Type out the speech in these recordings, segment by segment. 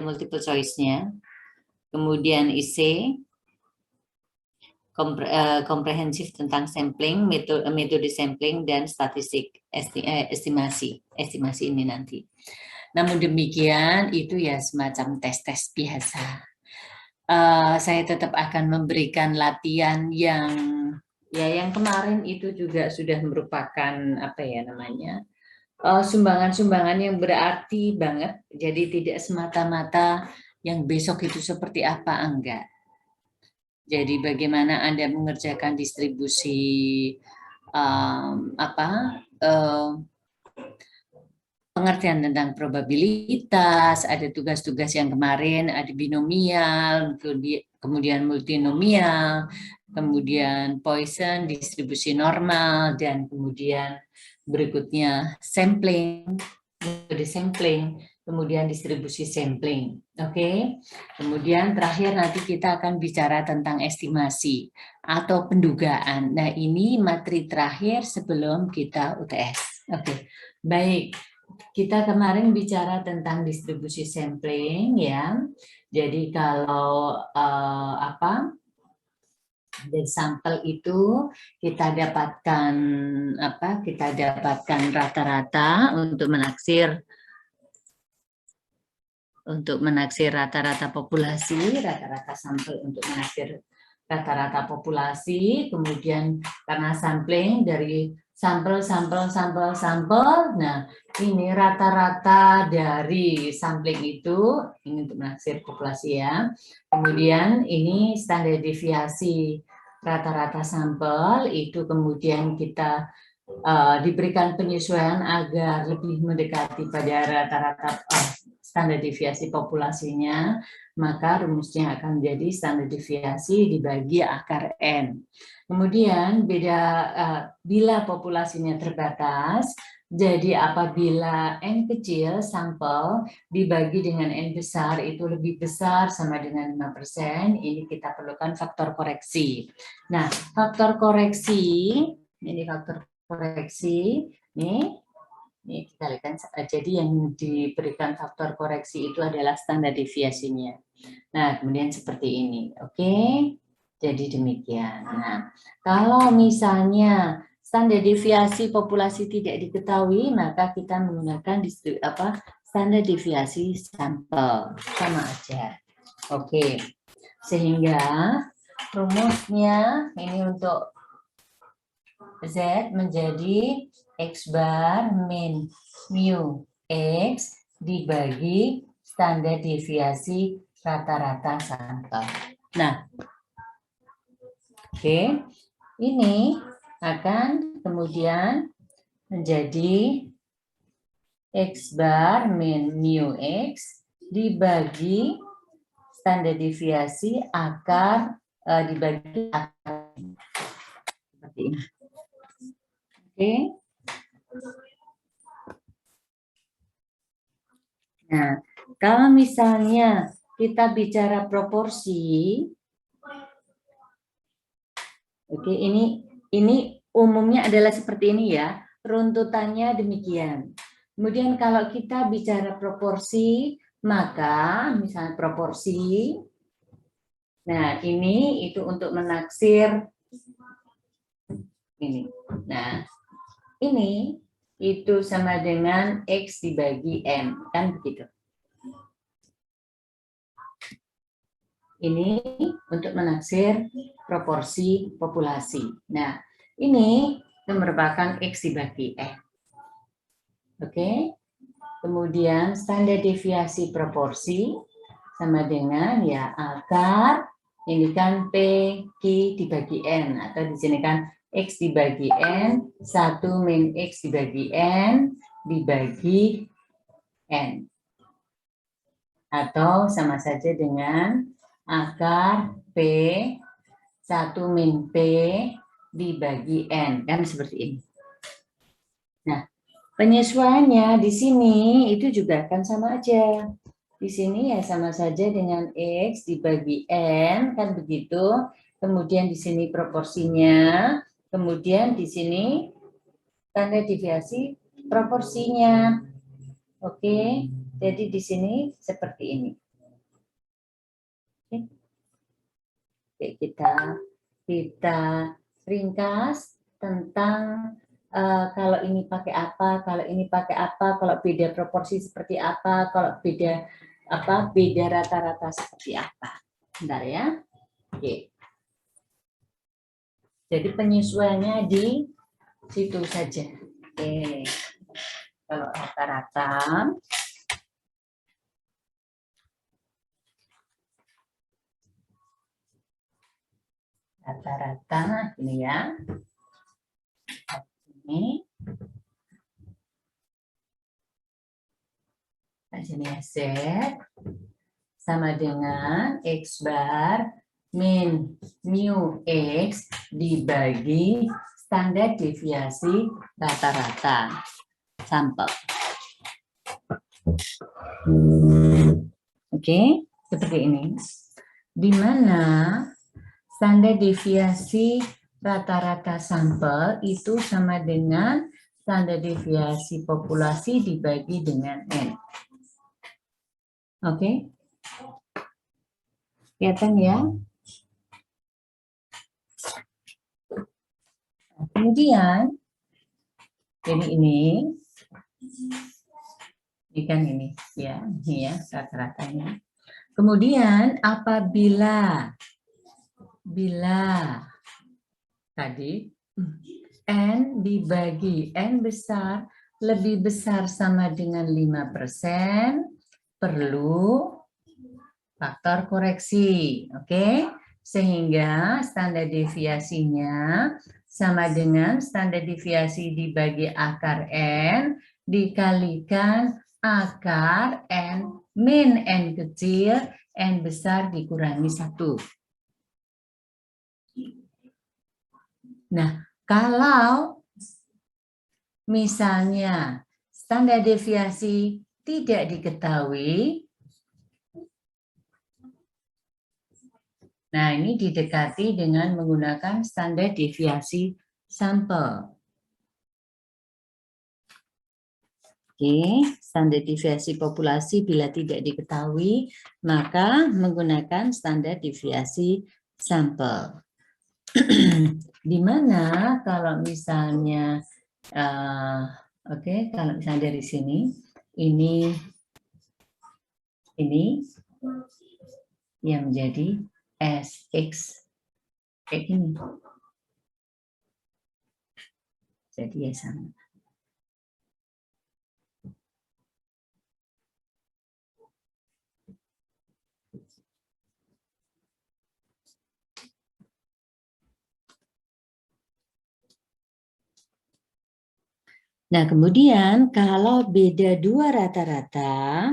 multiple choice-nya. Kemudian IC, komprehensif tentang sampling, metode sampling, dan statistik estimasi ini nanti. Namun demikian, itu ya semacam tes-tes biasa. Saya tetap akan memberikan latihan yang kemarin itu juga sudah merupakan sumbangan-sumbangan yang berarti banget. Jadi tidak semata-mata yang besok itu seperti apa, enggak. Jadi bagaimana Anda mengerjakan distribusi pengertian tentang probabilitas, ada tugas-tugas yang kemarin, ada binomial, kemudian multinomial, kemudian Poisson, distribusi normal, dan kemudian berikutnya sampling, kemudian distribusi sampling. Oke. Kemudian terakhir nanti kita akan bicara tentang estimasi atau pendugaan. Nah, ini materi terakhir sebelum kita UTS. Oke. Baik. Kita kemarin bicara tentang distribusi sampling ya. Jadi kalau dari sampel itu kita dapatkan rata-rata untuk menaksir rata-rata populasi, rata-rata sampel untuk menaksir rata-rata populasi, kemudian karena sampling dari sampel. Nah, ini rata-rata dari sampling itu, ini untuk menaksir populasi ya. Kemudian ini standar deviasi rata-rata sampel, itu kemudian kita diberikan penyesuaian agar lebih mendekati pada rata-rata standar deviasi populasinya, maka rumusnya akan menjadi standar deviasi dibagi akar N. Kemudian bila populasinya terbatas, jadi apabila N kecil sampel dibagi dengan N besar itu lebih besar sama dengan 5%, ini kita perlukan faktor koreksi. Nah, faktor koreksi, ini faktor koreksi, ini kita lihat, jadi yang diberikan faktor koreksi itu adalah standar deviasinya. Nah, kemudian seperti ini, oke? Jadi demikian. Nah, kalau misalnya standar deviasi populasi tidak diketahui, maka kita menggunakan standar deviasi sampel, sama aja. Oke, sehingga rumusnya ini untuk Z menjadi X bar min mu X dibagi standar deviasi rata-rata sampel. Nah, oke, ini akan kemudian menjadi X bar min mu X dibagi standar deviasi akar dibagi akar seperti ini. Oke. Nah, kalau misalnya kita bicara proporsi, oke, ini umumnya adalah seperti ini ya, runtutannya demikian. Kemudian kalau kita bicara proporsi, maka misalnya proporsi, nah ini itu untuk menaksir ini. Nah, ini itu sama dengan X dibagi M, kan begitu. Ini untuk menaksir proporsi populasi. Nah, ini merupakan X dibagi M. Oke. Kemudian standar deviasi proporsi sama dengan ya akar, ini kan P, Q dibagi N, atau di sini kan X dibagi N, 1 min X dibagi N, dibagi N. Atau sama saja dengan akar P, 1 min P, dibagi N. Kan seperti ini. Nah, penyesuaiannya di sini itu juga akan sama aja. Di sini ya sama saja dengan X dibagi N, kan begitu. Kemudian di sini proporsinya. Kemudian di sini standar deviasi proporsinya. Oke, jadi di sini seperti ini. Oke, kita ringkas tentang kalau ini pakai apa, kalau ini pakai apa, kalau beda proporsi seperti apa, kalau beda rata-rata seperti apa. Bentar ya. Oke. Jadi penyesuaiannya di situ saja. Oke. Kalau rata-rata ini ya. Ini. Nah, sini ya, Z sama dengan X bar min mu X dibagi standar deviasi rata-rata sampel. Oke, seperti ini. Di mana standar deviasi rata-rata sampel itu sama dengan standar deviasi populasi dibagi dengan N. Oke. Kelihatan ya? Kemudian, jadi ini kan ini ya rata-ratanya. Kemudian apabila tadi N dibagi N besar lebih besar sama dengan 5%, perlu faktor koreksi, oke? Sehingga standar deviasinya sama dengan standar deviasi dibagi akar N dikalikan akar N min N kecil, N besar dikurangi 1. Nah, kalau misalnya standar deviasi tidak diketahui, nah ini didekati dengan menggunakan standar deviasi sampel. Oke, standar deviasi populasi bila tidak diketahui, maka menggunakan standar deviasi sampel. Di mana kalau misalnya, kalau misalnya dari sini, ini yang menjadi SX kayak gini. Jadi ya sama. Nah, kemudian kalau beda dua rata-rata,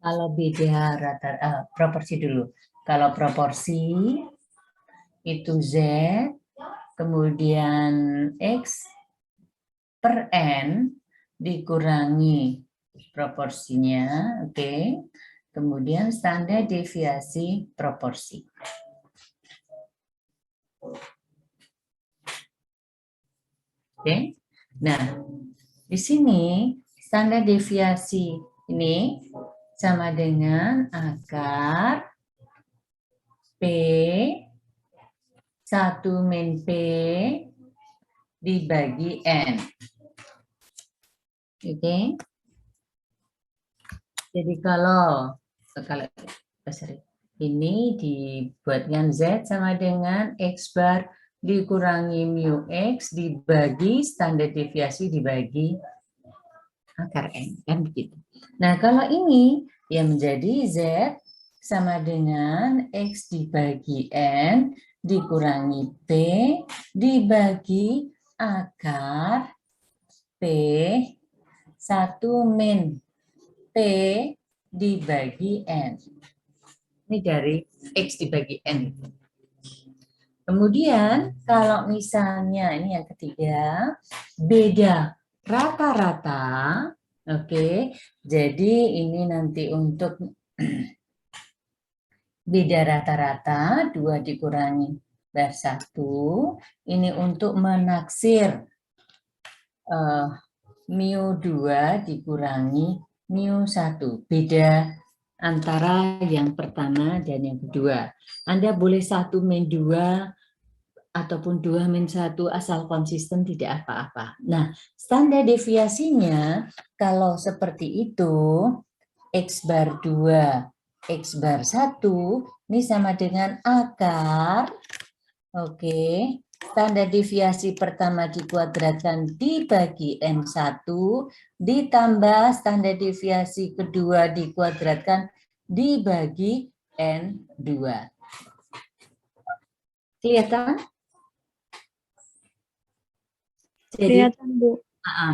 kalau beda proporsi dulu. Kalau proporsi itu Z, kemudian X per N dikurangi proporsinya, oke. Kemudian standar deviasi proporsi. Oke. Nah, di sini standar deviasi ini sama dengan akar P 1 min P dibagi N. Oke. Jadi kalau ini dibuatkan Z sama dengan X bar dikurangi mu X dibagi standar deviasi dibagi akar N, kan begitu. Nah, kalau ini yang menjadi Z sama dengan X dibagi N dikurangi P dibagi akar P 1 min P dibagi N. Ini dari X dibagi N. Kemudian kalau misalnya ini yang ketiga, beda rata-rata, oke, jadi ini nanti untuk beda rata-rata 2 dikurangi bar 1, ini untuk menaksir mu2 dikurangi mu1, beda antara yang pertama dan yang kedua. Anda boleh 1 min 2 ataupun 2 min 1 asal konsisten tidak apa-apa. Nah, standar deviasinya kalau seperti itu, X bar 2, X bar 1, ini sama dengan akar, oke, standar deviasi pertama dikuadratkan dibagi N1, ditambah standar deviasi kedua dikuadratkan dibagi N2. Kelihatan? Jadi, Bu.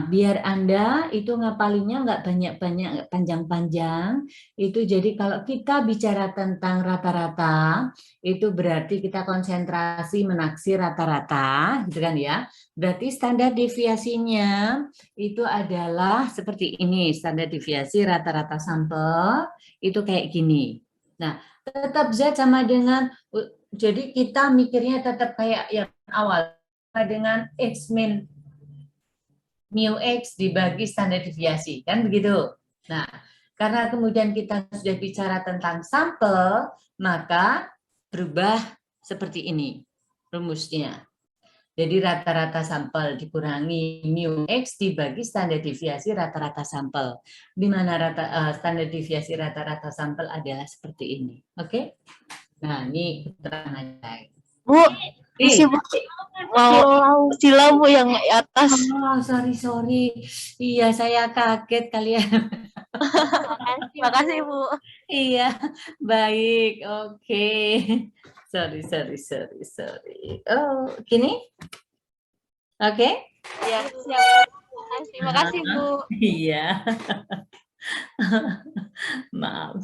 biar Anda itu ngapalinnya nggak banyak-banyak, nggak panjang-panjang. Itu jadi kalau kita bicara tentang rata-rata, itu berarti kita konsentrasi menaksir rata-rata, gitu kan ya. Berarti standar deviasinya itu adalah seperti ini, standar deviasi rata-rata sampel itu kayak gini. Nah, tetap Z sama dengan, jadi kita mikirnya tetap kayak yang awal, dengan X min mu X dibagi standar deviasi, kan begitu. Nah, karena kemudian kita sudah bicara tentang sampel, maka berubah seperti ini rumusnya. Jadi rata-rata sampel dikurangi mu X dibagi standar deviasi rata-rata sampel. Di mana standar deviasi rata-rata sampel adalah seperti ini. Oke? Nah, ini keterangannya. Bu, isi Bu. Mau sila Bu yang atas. Oh, sorry. Iya, saya kaget kalian. Makasih Bu. Iya, baik, oke. Sorry. Oh, gini? Oke? Ya, siap. Terima kasih Bu. Iya. Maaf.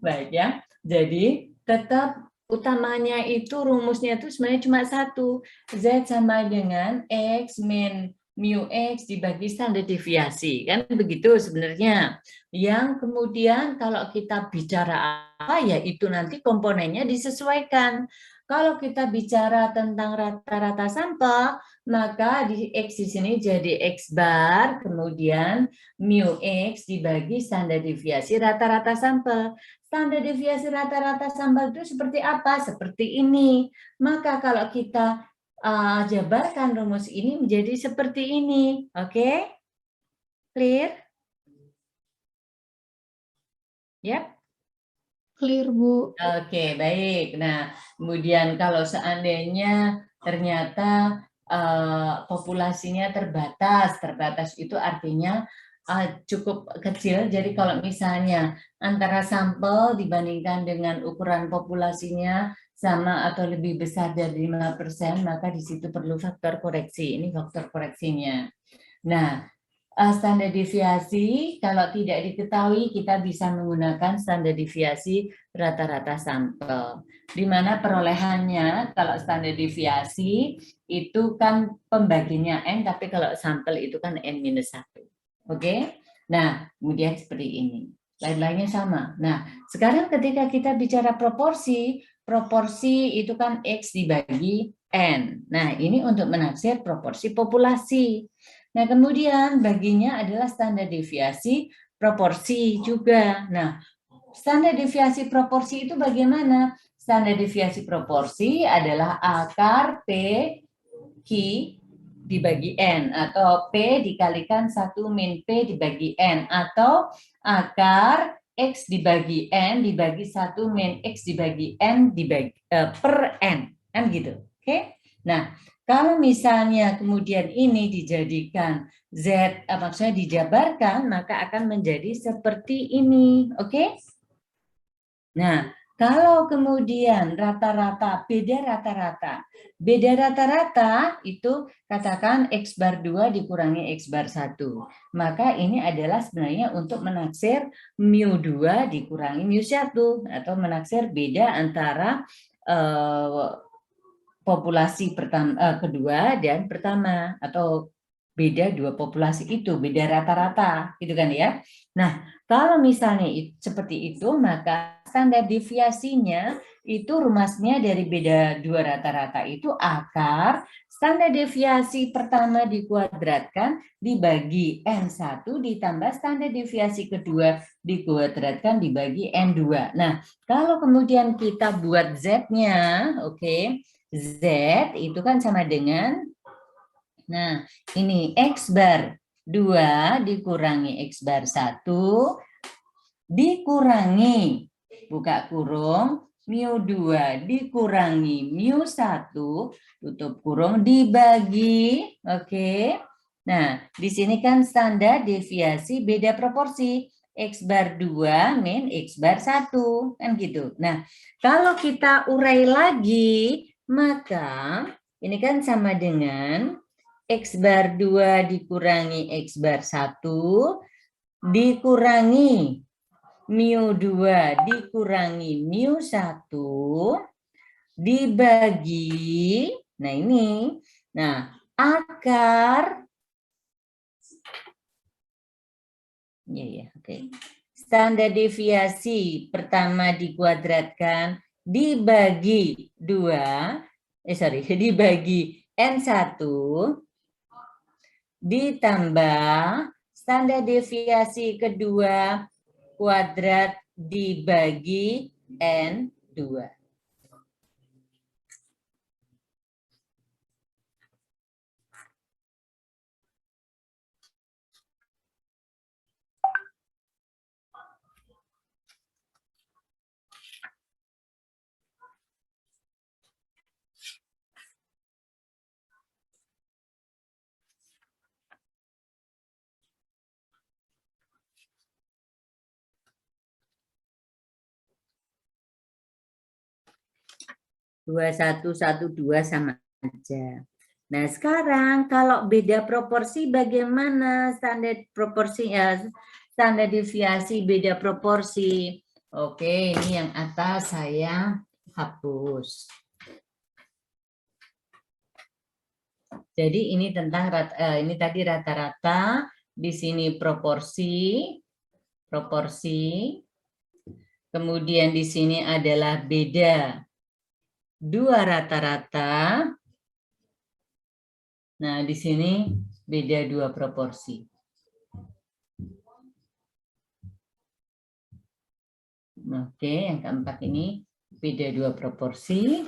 Baik ya. Jadi tetap utamanya itu rumusnya itu sebenarnya cuma satu. Z sama dengan X min mu X dibagi standar deviasi. Kan begitu sebenarnya. Yang kemudian kalau kita bicara apa ya itu nanti komponennya disesuaikan. Kalau kita bicara tentang rata-rata sampel, maka di X di sini jadi X bar, kemudian mu X dibagi standar deviasi rata-rata sampel. Standar deviasi rata-rata sampel itu seperti apa? Seperti ini. Maka kalau kita jabarkan rumus ini menjadi seperti ini. Oke? Clear? Yap. Clear, Bu. Oke, baik. Nah, kemudian kalau seandainya ternyata populasinya terbatas itu artinya cukup kecil. Jadi kalau misalnya antara sampel dibandingkan dengan ukuran populasinya sama atau lebih besar dari 5%, maka di situ perlu faktor koreksi. Ini faktor koreksinya. Nah, standar deviasi kalau tidak diketahui kita bisa menggunakan standar deviasi rata-rata sampel. Di mana perolehannya kalau standar deviasi itu kan pembaginya N, tapi kalau sampel itu kan N-1. Oke? Nah, kemudian seperti ini. Lain-lainnya sama. Nah, sekarang ketika kita bicara proporsi itu kan X dibagi N. Nah, ini untuk menaksir proporsi populasi. Nah, kemudian baginya adalah standar deviasi proporsi juga. Nah, standar deviasi proporsi itu bagaimana? Standar deviasi proporsi adalah akar P Q dibagi N, atau P dikalikan 1 min P dibagi N, atau akar X dibagi N dibagi 1 min X dibagi N dibagi, per N. Kan gitu. Oke? Nah, kalau misalnya kemudian ini dijadikan Z, maksudnya dijabarkan, maka akan menjadi seperti ini. Oke? Nah, kalau kemudian rata-rata, beda rata-rata itu katakan X bar 2 dikurangi X bar 1. Maka ini adalah sebenarnya untuk menaksir mu 2 dikurangi mu 1, atau menaksir beda antara populasi kedua dan pertama, atau beda dua populasi itu, beda rata-rata, gitu kan ya. Nah, kalau misalnya seperti itu, maka standar deviasinya itu rumusnya dari beda dua rata-rata itu akar standar deviasi pertama dikuadratkan dibagi N1 ditambah standar deviasi kedua dikuadratkan dibagi N2. Nah, kalau kemudian kita buat Z-nya, oke, Z itu kan sama dengan, nah, ini X bar 2 dikurangi X bar 1 dikurangi, buka kurung, mu 2 dikurangi mu 1, tutup kurung, dibagi, oke. Nah, di sini kan standar deviasi beda proporsi. X bar 2 min X bar 1, kan gitu. Nah, kalau kita urai lagi, maka ini kan sama dengan X bar 2 dikurangi X bar 1 dikurangi mu 2 dikurangi mu 1 dibagi, nah ini, nah akar, ya, oke. Standar deviasi pertama dikuadratkan dibagi 2, dibagi N1 ditambah standar deviasi kedua kuadrat dibagi N2. Dua satu satu dua sama aja. Nah, sekarang kalau beda proporsi bagaimana standar proporsi standar deviasi beda proporsi? Oke, ini yang atas saya hapus. Jadi ini tentang ini tadi rata-rata, di sini proporsi. Kemudian di sini adalah beda dua rata-rata. Nah, di sini beda dua proporsi. Oke, yang keempat ini beda dua proporsi.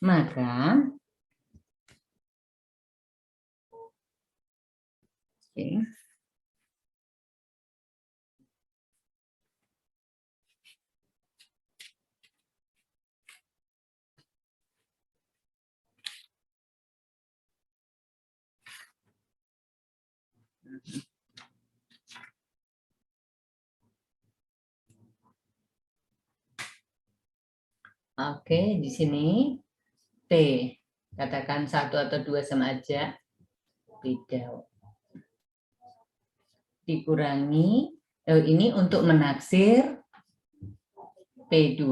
Maka, oke. Oke, di sini T. Katakan 1 atau 2 sama aja. Beda. Dikurangi, ini untuk menaksir P2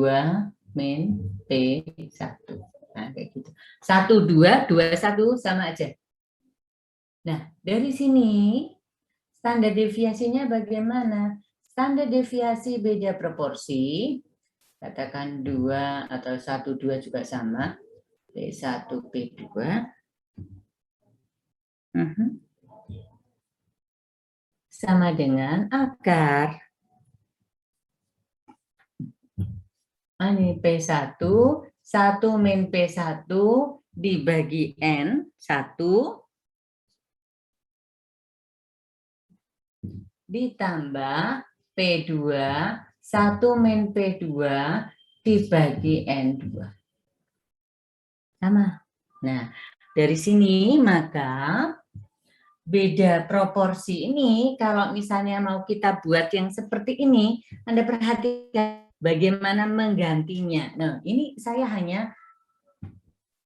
min P1. Nah, kayak gitu. 1, 2, 2, 1 sama aja. Nah, dari sini standar deviasinya bagaimana? Standar deviasi beda proporsi. Katakan 2 atau 1, 2 juga sama. P1, P2. Sama dengan akar. Ini P1, 1 min P1 dibagi N, 1. Ditambah P2, 1 min P2 dibagi N2. Sama. Nah, dari sini maka beda proporsi ini, kalau misalnya mau kita buat yang seperti ini, Anda perhatikan bagaimana menggantinya. Nah, ini saya hanya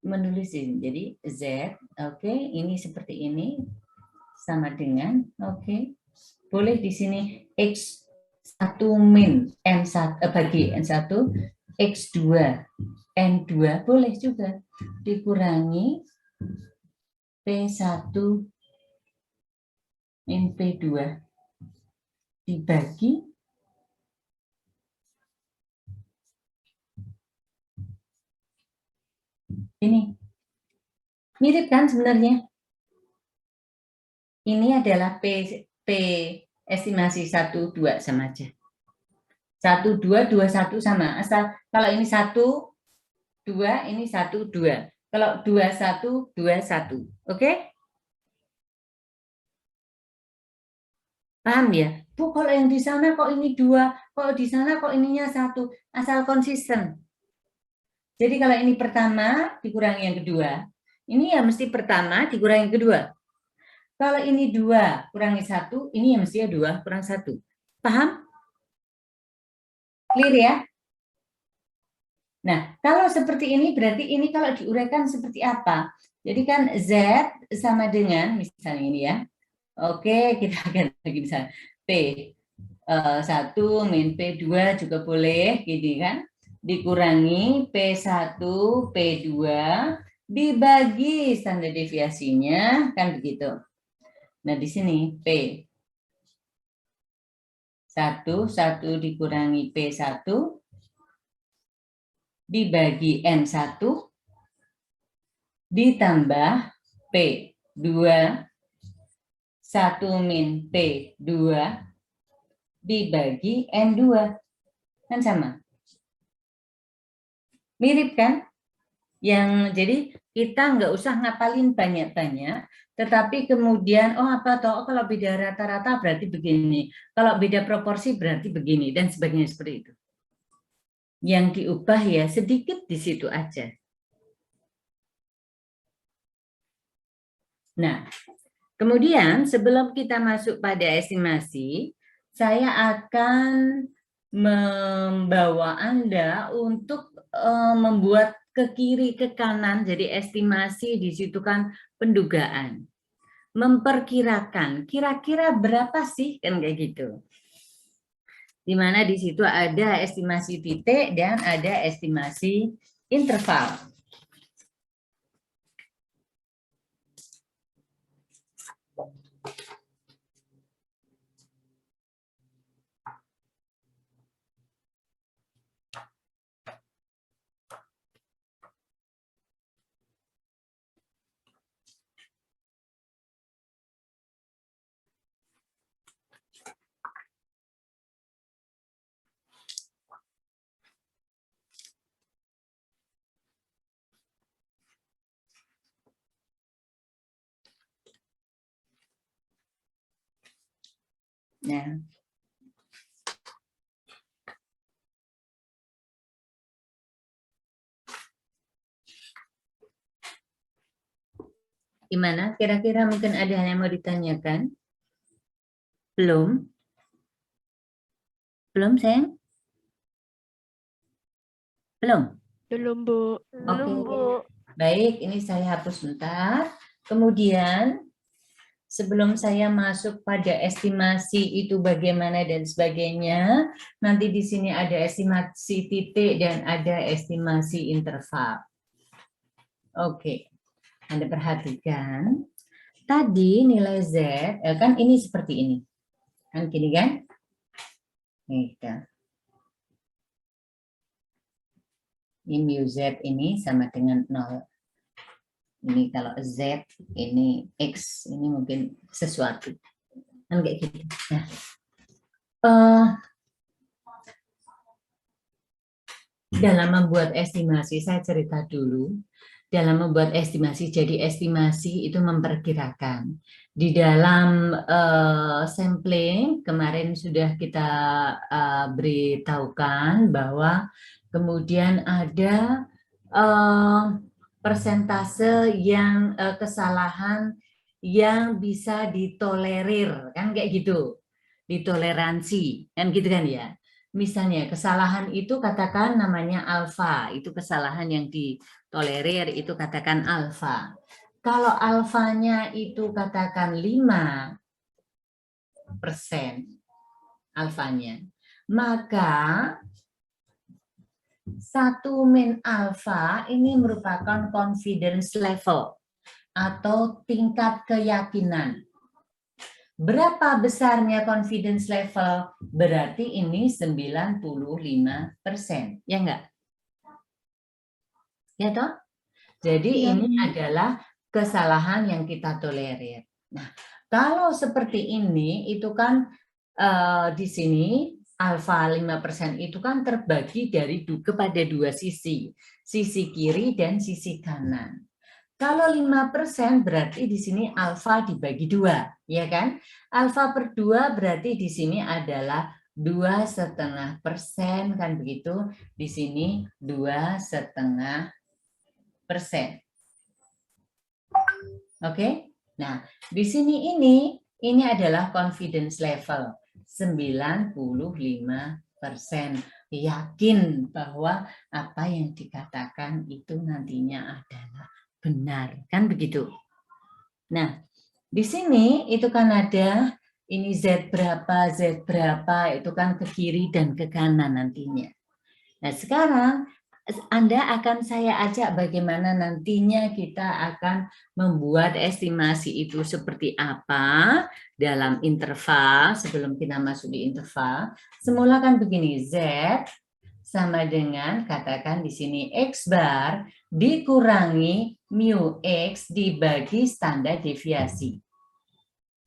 menulisin. Jadi Z, oke, ini seperti ini, sama dengan, oke. Boleh di sini X1 min N1 bagi N1, X2 N2 boleh juga dikurangi P1 min P2 dibagi ini. Mirip kan sebenarnya? Ini adalah P estimasi 1, 2 sama aja. 1, 2, 2, 1 sama. Asal kalau ini 1, 2, ini 1, 2. Kalau 2, 1, 2, 1. Oke? Paham ya? Bu, kalau yang di sana kok ini 2, kalau di sana kok ininya 1. Asal konsisten. Jadi kalau ini pertama dikurangi yang kedua, ini ya mesti pertama dikurangi yang kedua. Kalau ini 2 kurangi 1, ini ya mesti 2 kurang 1. Paham? Clear ya? Nah, kalau seperti ini berarti ini kalau diuraikan seperti apa? Jadi kan Z sama dengan, misalnya ini ya. Oke, kita akan lagi misalnya P1 min P2 juga boleh, gini kan. Dikurangi P1, P2, dibagi standar deviasinya, kan begitu. Nah, di sini P1, 1 dikurangi P1, dibagi N1, ditambah P2, 1 min P2, dibagi N2. Kan sama. Mirip kan? Jadi kita nggak usah ngapalin banyak-banyak, tetapi kemudian, oh apa toh, kalau beda rata-rata berarti begini, kalau beda proporsi berarti begini, dan sebagainya seperti itu. Yang diubah ya sedikit di situ aja. Nah, kemudian sebelum kita masuk pada estimasi, saya akan membawa Anda untuk membuat ke kiri ke kanan, jadi estimasi di situ kan pendugaan. Memperkirakan kira-kira berapa sih kan kayak gitu. Di mana di situ ada estimasi titik dan ada estimasi interval. Nah, gimana? Kira-kira mungkin ada yang mau ditanyakan? Belum? Belum, sayang? Belum? Belum, Bu. Oke, baik. Ini saya hapus sebentar. Kemudian, sebelum saya masuk pada estimasi itu bagaimana dan sebagainya, nanti di sini ada estimasi titik dan ada estimasi interval. Oke, Anda perhatikan. Tadi nilai Z, kan ini seperti ini. Kan gini kan? Nih, kan. Ini mu Z ini sama dengan 0. Ini kalau Z, ini X, ini mungkin sesuatu. Kan kayak gitu. Nah, dalam membuat estimasi, saya cerita dulu. Dalam membuat estimasi, jadi estimasi itu memperkirakan. Di dalam sampling, kemarin sudah kita beritahukan bahwa kemudian ada persentase yang kesalahan yang bisa ditolerir, kan kayak gitu, ditoleransi, kan gitu kan ya. Misalnya kesalahan itu katakan namanya alfa, itu kesalahan yang ditolerir itu katakan alfa. Kalau alfanya itu katakan 5% alfanya, maka 1 min alfa ini merupakan confidence level atau tingkat keyakinan. Berapa besarnya confidence level? Berarti ini 95%. Ya enggak? Ya toh? Jadi Ya, ini Bu. adalah kesalahan yang kita tolerir. Nah, kalau seperti ini itu kan di sini alfa 5% itu kan terbagi kepada dua sisi kiri dan sisi kanan. Kalau 5% berarti di sini alfa dibagi 2, ya kan? Alfa per 2 berarti di sini adalah 2,5%, kan begitu? Di sini 2,5%. Oke? Nah, di sini ini adalah confidence level 95%. Yakin bahwa apa yang dikatakan itu nantinya adalah benar, kan begitu. Nah, di sini itu kan ada ini Z berapa itu kan ke kiri dan ke kanan nantinya. Nah, sekarang Anda akan saya ajak bagaimana nantinya kita akan membuat estimasi itu seperti apa dalam interval sebelum kita masuk di interval. Semula kan begini, Z sama dengan katakan di sini X bar dikurangi mu X dibagi standar deviasi.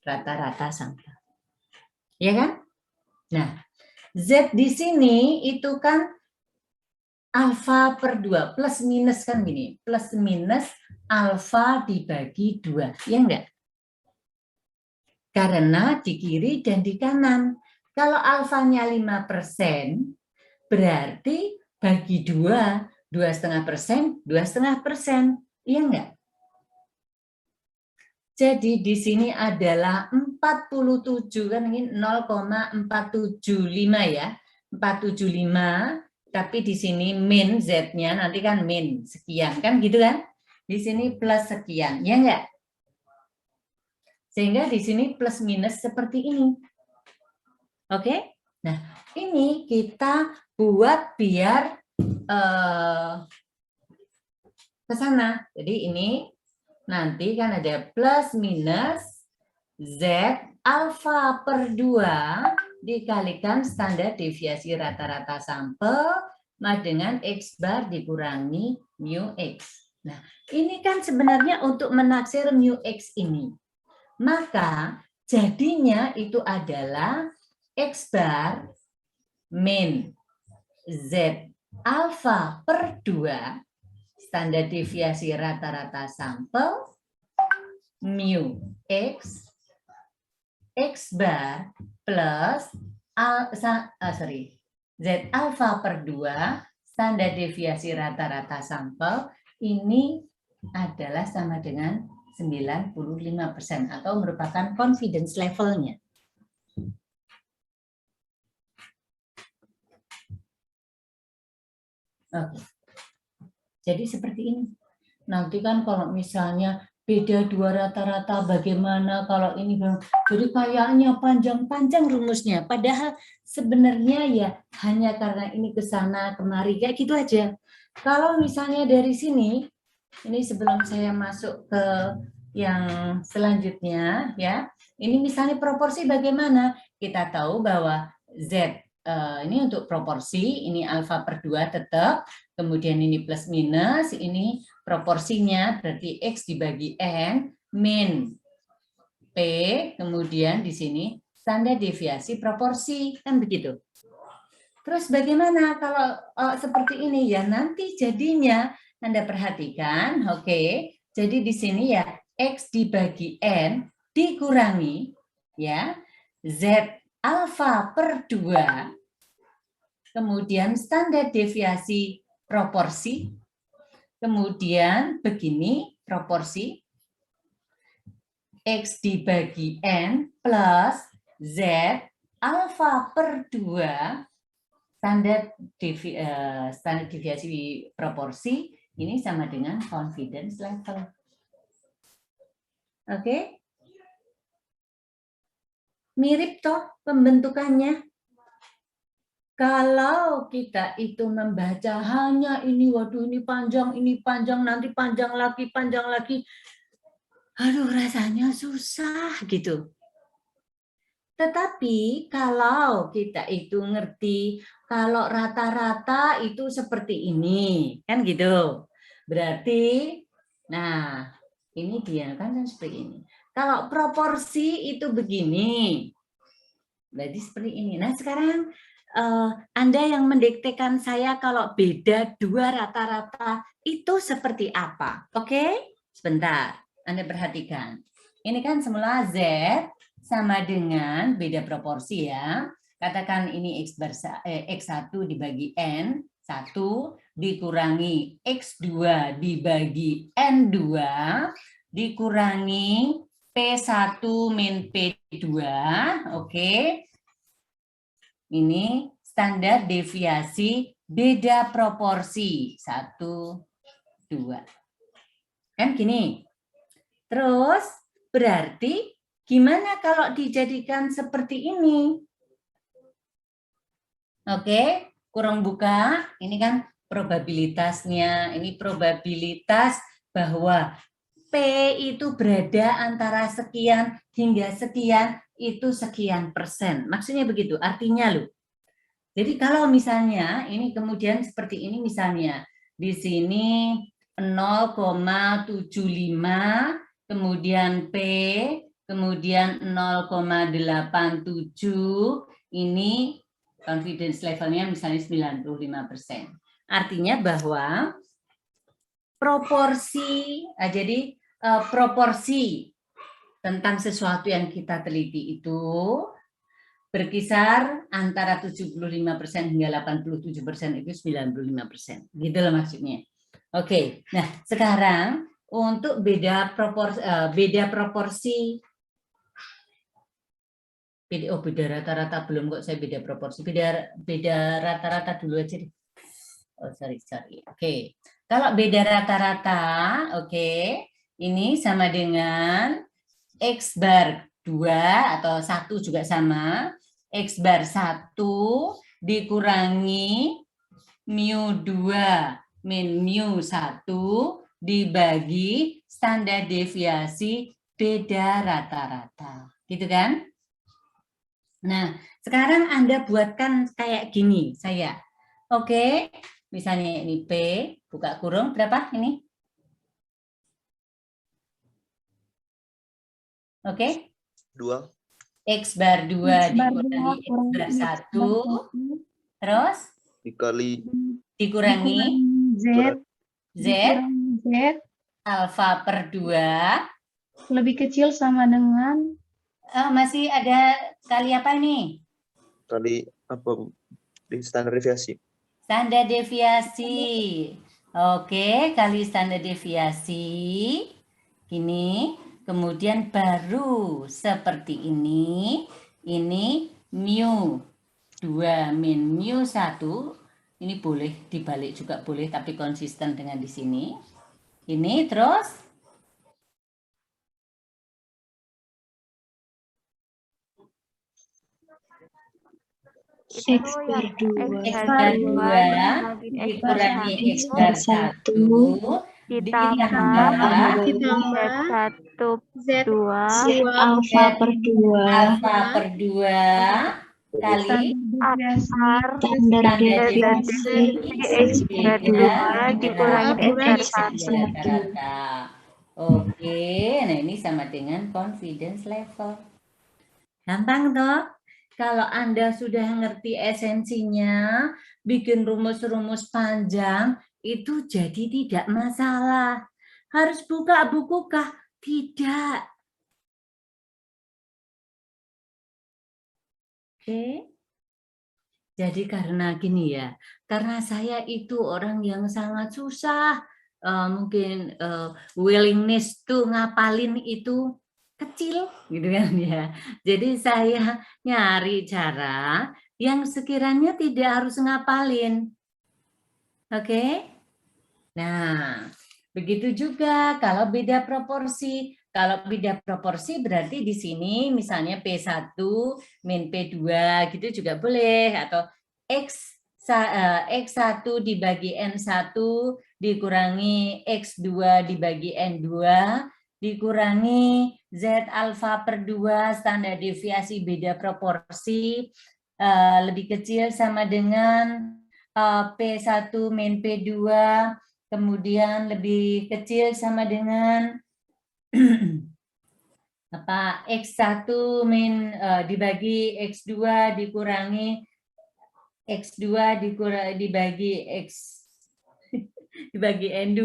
Rata-rata sampel. Ya kan? Nah, Z di sini itu kan alfa per 2, plus minus kan gini, plus minus alfa dibagi 2, ya enggak? Karena di kiri dan di kanan. Kalau alfanya 5%, berarti bagi 2, 2,5%, 2,5%, iya enggak? Jadi di sini adalah 47, kan ini 0,475 ya, 475, tapi di sini min Z-nya nanti kan min sekian, kan gitu kan? Di sini plus sekian, ya enggak? Sehingga di sini plus minus seperti ini. Oke? Nah, ini kita buat biar ke sana. Jadi ini nanti kan ada plus minus Z alfa per 2 dikalikan standar deviasi rata-rata sampel dengan X bar dikurangi mu X. Nah, ini kan sebenarnya untuk menaksir mu X ini. Maka jadinya itu adalah X bar min Z alfa per 2 standar deviasi rata-rata sampel mu X X bar plus Z alfa per 2 standar deviasi rata-rata sampel ini adalah sama dengan 95% atau merupakan confidence levelnya. Oke. Jadi seperti ini. Nanti kan kalau misalnya beda dua rata-rata bagaimana kalau ini jadi kayaknya panjang-panjang rumusnya padahal sebenarnya ya hanya karena ini ke sana kemari kayak gitu aja. Kalau misalnya dari sini ini sebelum saya masuk ke yang selanjutnya ya, ini misalnya proporsi bagaimana? Kita tahu bahwa Z ini untuk proporsi, ini alfa per 2 tetap, kemudian ini plus minus, ini proporsinya berarti X dibagi N min P, kemudian di sini standar deviasi proporsi, kan begitu. Terus bagaimana kalau seperti ini ya, nanti jadinya Anda perhatikan, oke, jadi di sini ya X dibagi N dikurangi ya Z alfa per 2, kemudian standar deviasi proporsi, kemudian begini proporsi, X dibagi N plus Z alfa per 2, standar deviasi proporsi, ini sama dengan confidence level. Oke? Mirip toh pembentukannya. Kalau kita itu membaca hanya ini, waduh ini panjang, nanti panjang lagi, aduh rasanya susah gitu. Tetapi kalau kita itu ngerti kalau rata-rata itu seperti ini, kan gitu. Berarti, nah ini dia kan seperti ini. Kalau proporsi itu begini, berarti seperti ini. Nah sekarang Anda yang mendiktekan saya kalau beda dua rata-rata itu seperti apa? Oke, sebentar. Anda perhatikan. Ini kan semula Z sama dengan beda proporsi ya. Katakan ini X1 dibagi N, 1 dikurangi X2 dibagi N2, dikurangi P1 min P2, oke. Ini standar deviasi beda proporsi, 1, 2. Kan gini. Terus berarti gimana kalau dijadikan seperti ini? Oke, kurang buka. Ini kan probabilitasnya. Ini probabilitas bahwa P itu berada antara sekian hingga sekian, itu sekian persen. Maksudnya begitu, artinya loh. Jadi kalau misalnya ini kemudian seperti ini misalnya, di sini 0,75, kemudian P, kemudian 0,87, ini confidence levelnya misalnya 95%. Artinya bahwa proporsi, jadi proporsi tentang sesuatu yang kita teliti itu berkisar antara 75% hingga 87%, itu 95%. Gitu loh maksudnya. Oke, nah sekarang untuk beda proporsi, beda rata-rata belum kok, saya beda proporsi, beda rata-rata dulu aja deh. Oh sorry. Oke, kalau beda rata-rata, oke, ini sama dengan X bar 2 atau 1 juga sama, X bar 1 dikurangi mu 2 min mu 1 dibagi standar deviasi beda rata-rata. Gitu kan? Nah, sekarang Anda buatkan kayak gini, saya. Oke, misalnya ini P, buka kurung, berapa ini? Oke? 2. X bar 2 dikurangi X bar 1, terus dikurangi Z Z alfa per 2 lebih kecil sama dengan masih ada kali apa ini? Kali apa? Di standar deviasi. Standar deviasi. Oke, kali standar deviasi. Ini, kemudian baru seperti ini. Ini mu 2 min mu 1. Ini boleh dibalik juga boleh, tapi konsisten dengan di sini. Ini terus X bar 2 dikurangi X bar 1 ditambah Z 2 alfa per 2 kali standar deviasi X bar 2 dikurangi X bar 1. rata-rata. Oke, nah ini sama dengan confidence level. Gampang toh? Kalau Anda sudah ngerti esensinya, bikin rumus-rumus panjang, itu jadi tidak masalah. Harus buka buku kah? Tidak. Oke. Jadi karena gini ya, karena saya itu orang yang sangat susah, mungkin willingness tuh ngapalin itu kecil gitu kan ya. Jadi saya nyari cara yang sekiranya tidak harus ngapalin. Oke? Nah, begitu juga kalau beda proporsi. Kalau beda proporsi berarti di sini misalnya P1 min P2 gitu juga boleh, atau X1 dibagi N1 dikurangi X2 dibagi N2 dikurangi Z alfa per 2 standar deviasi beda proporsi lebih kecil sama dengan P1 min P2, kemudian lebih kecil sama dengan apa X1 min dibagi X2 dikurangi X2 dibagi X dibagi N2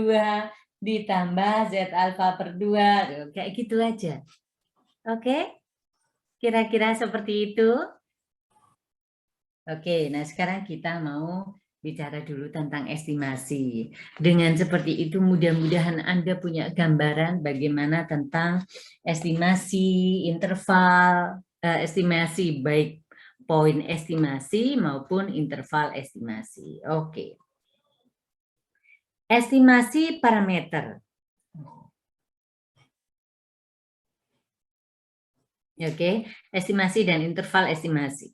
ditambah Z alfa per 2, kayak gitu aja. Oke? Kira-kira seperti itu. Oke, nah sekarang kita mau bicara dulu tentang estimasi. Dengan seperti itu mudah-mudahan Anda punya gambaran bagaimana tentang estimasi interval, estimasi baik poin estimasi maupun interval estimasi. Oke. Estimasi parameter. Oke, estimasi dan interval estimasi.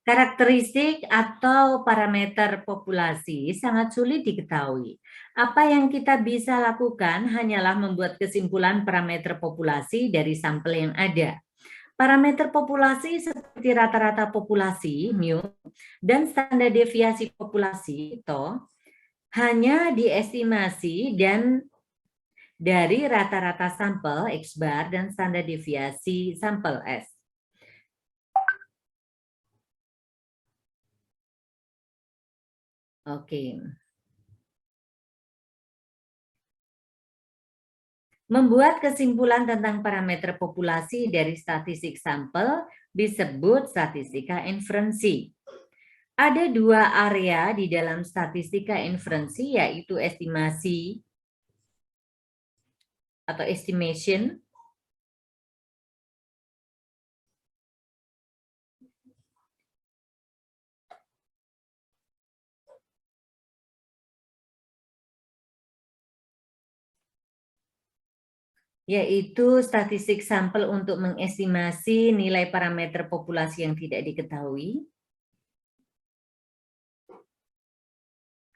Karakteristik atau parameter populasi sangat sulit diketahui. Apa yang kita bisa lakukan hanyalah membuat kesimpulan parameter populasi dari sampel yang ada. Parameter populasi seperti rata-rata populasi, mu, dan standar deviasi populasi, to, hanya diestimasi dan dari rata-rata sampel X bar dan standar deviasi sampel S. Oke. Membuat kesimpulan tentang parameter populasi dari statistik sampel disebut statistika inferensi. Ada dua area di dalam statistika inferensi, yaitu estimasi atau estimation yaitu statistik sampel untuk mengestimasi nilai parameter populasi yang tidak diketahui.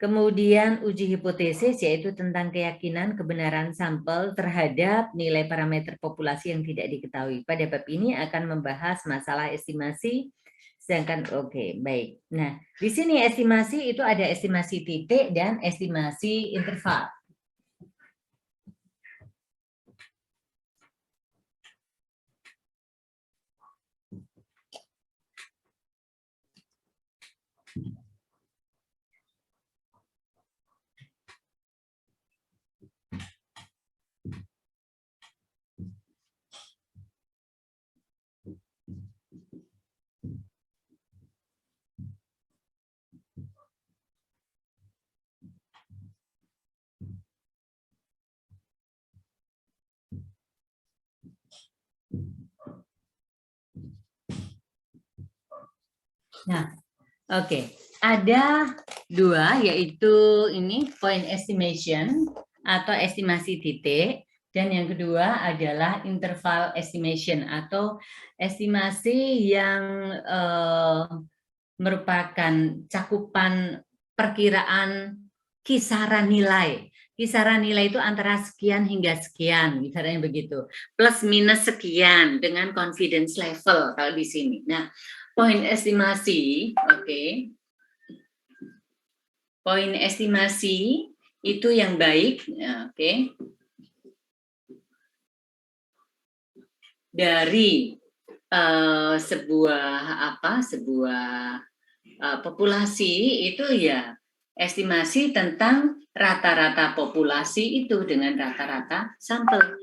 Kemudian uji hipotesis yaitu tentang keyakinan kebenaran sampel terhadap nilai parameter populasi yang tidak diketahui. Pada bab ini akan membahas masalah estimasi, sedangkan oke, baik. Nah, di sini estimasi itu ada estimasi titik dan estimasi interval. Nah, oke. Ada dua, yaitu ini point estimation atau estimasi titik, dan yang kedua adalah interval estimation atau estimasi yang merupakan cakupan perkiraan kisaran nilai. Kisaran nilai itu antara sekian hingga sekian, misalnya begitu. Plus minus sekian dengan confidence level kalau di sini. Nah, poin estimasi, oke. Poin estimasi itu yang baik, oke. Dari sebuah populasi itu ya estimasi tentang rata-rata populasi itu dengan rata-rata sampel.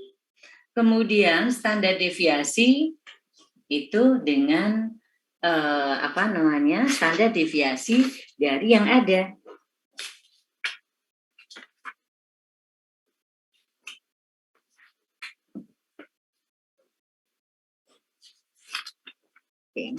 Kemudian standar deviasi itu dengan standar deviasi dari yang ada. Oke.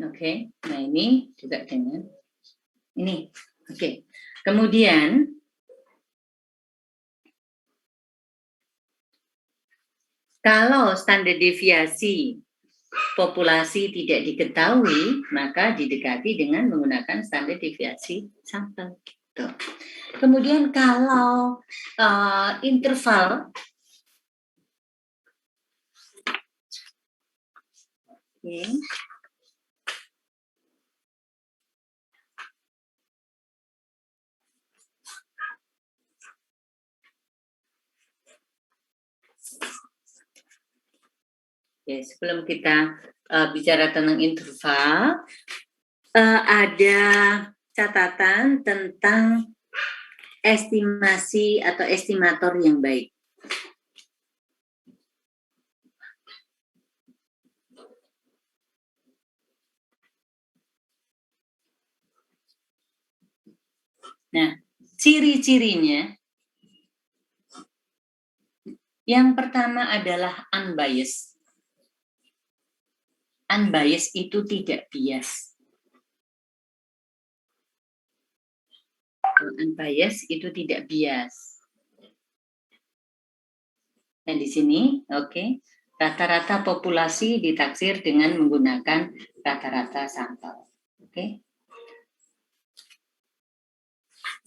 Oke, nah ini juga dengan ini. Oke, kemudian kalau standar deviasi populasi tidak diketahui, maka didekati dengan menggunakan standar deviasi sampel. Gitu. Kemudian kalau interval, okay. Oke, sebelum kita bicara tentang interval, ada catatan tentang estimasi atau estimator yang baik. Nah, ciri-cirinya yang pertama adalah unbiased. Unbiased itu tidak bias. Unbiased itu tidak bias. Nah, di sini, oke, rata-rata populasi ditaksir dengan menggunakan rata-rata sampel. Oke.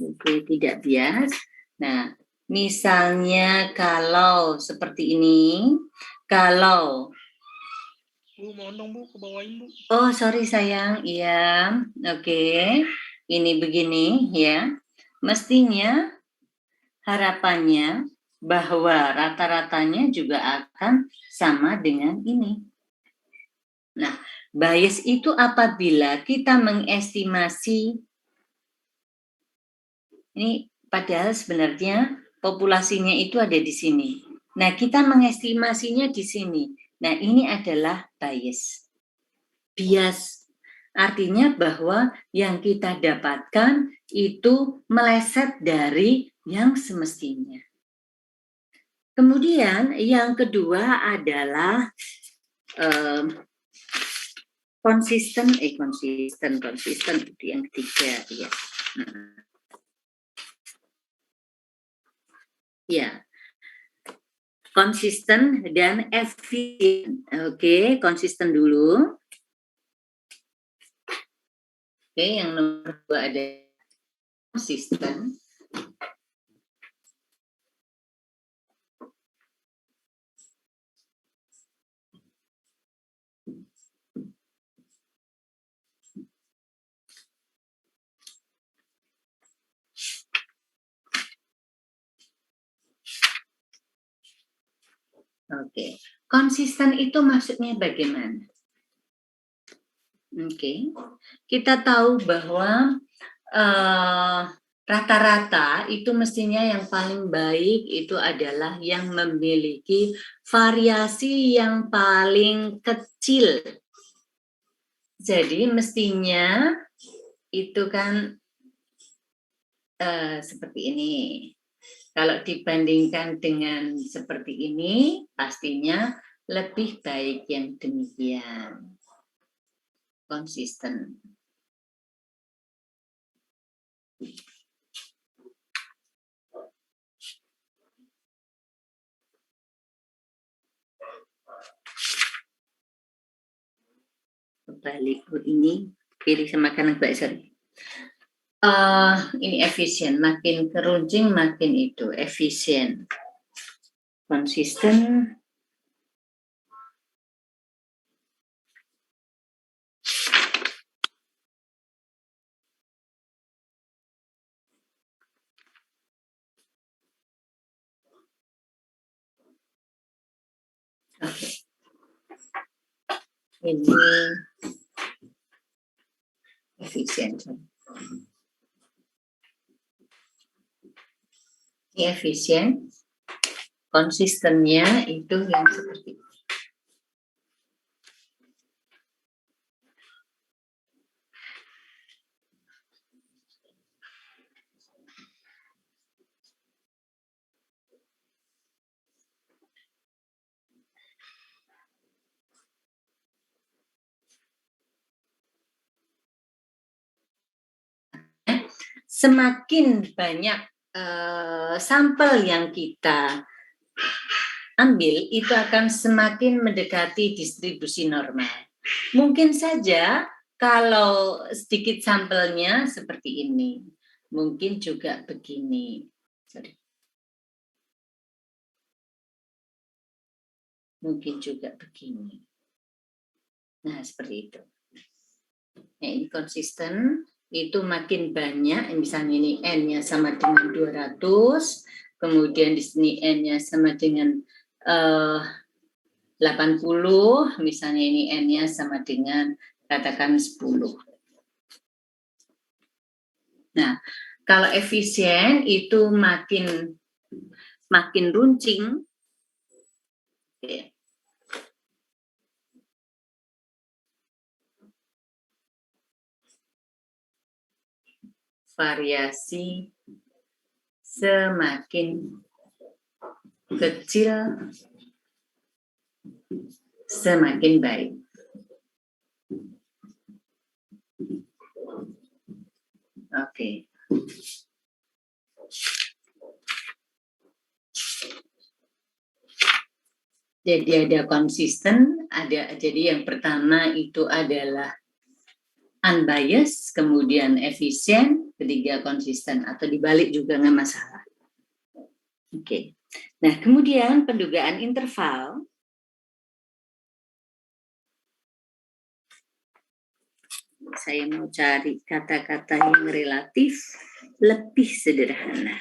Oke, tidak bias. Nah, misalnya kalau seperti ini, kalau Bu, mohon dong Bu, ke bawahin Bu. oh, sorry sayang, iya, oke, ini begini ya, mestinya harapannya bahwa rata-ratanya juga akan sama dengan ini. Nah, bias itu apabila kita mengestimasi, ini padahal sebenarnya populasinya itu ada di sini. Nah, kita mengestimasinya di sini. Nah, ini adalah bias. Bias artinya bahwa yang kita dapatkan itu meleset dari yang semestinya. Kemudian yang kedua adalah konsisten itu yang ketiga ya. Ya. Konsisten dan efisien. Oke, konsisten dulu. Oke, yang nomor 2 ada konsisten. Oke, konsisten itu maksudnya bagaimana? Oke, kita tahu bahwa rata-rata itu mestinya yang paling baik itu adalah yang memiliki variasi yang paling kecil. Jadi mestinya itu kan seperti ini. Kalau dibandingkan dengan seperti ini, pastinya lebih baik yang demikian. Konsisten. Balik ini pilih sama kanan baik sorry. Ini efisien, makin keruncing makin itu efisien, konsisten. Oke. Ini efisien. Ini efisien, konsistennya itu yang seperti ini. semakin banyak sampel yang kita ambil, itu akan semakin mendekati distribusi normal. Mungkin saja kalau sedikit sampelnya seperti ini, mungkin juga begini. Mungkin juga begini. Nah, seperti itu. Nah, ini konsisten, itu makin banyak, misalnya ini N-nya sama dengan 200, kemudian di sini N-nya sama dengan 80, misalnya ini N-nya sama dengan katakan 10. Nah, kalau efisien itu makin runcing. Oke. Variasi semakin kecil, semakin baik. Oke. Jadi ada konsisten, jadi yang pertama itu adalah unbiased, kemudian efisien, ketiga konsisten, atau dibalik juga nggak masalah. Oke. Nah, kemudian pendugaan interval. Saya mau cari kata-kata yang relatif lebih sederhana.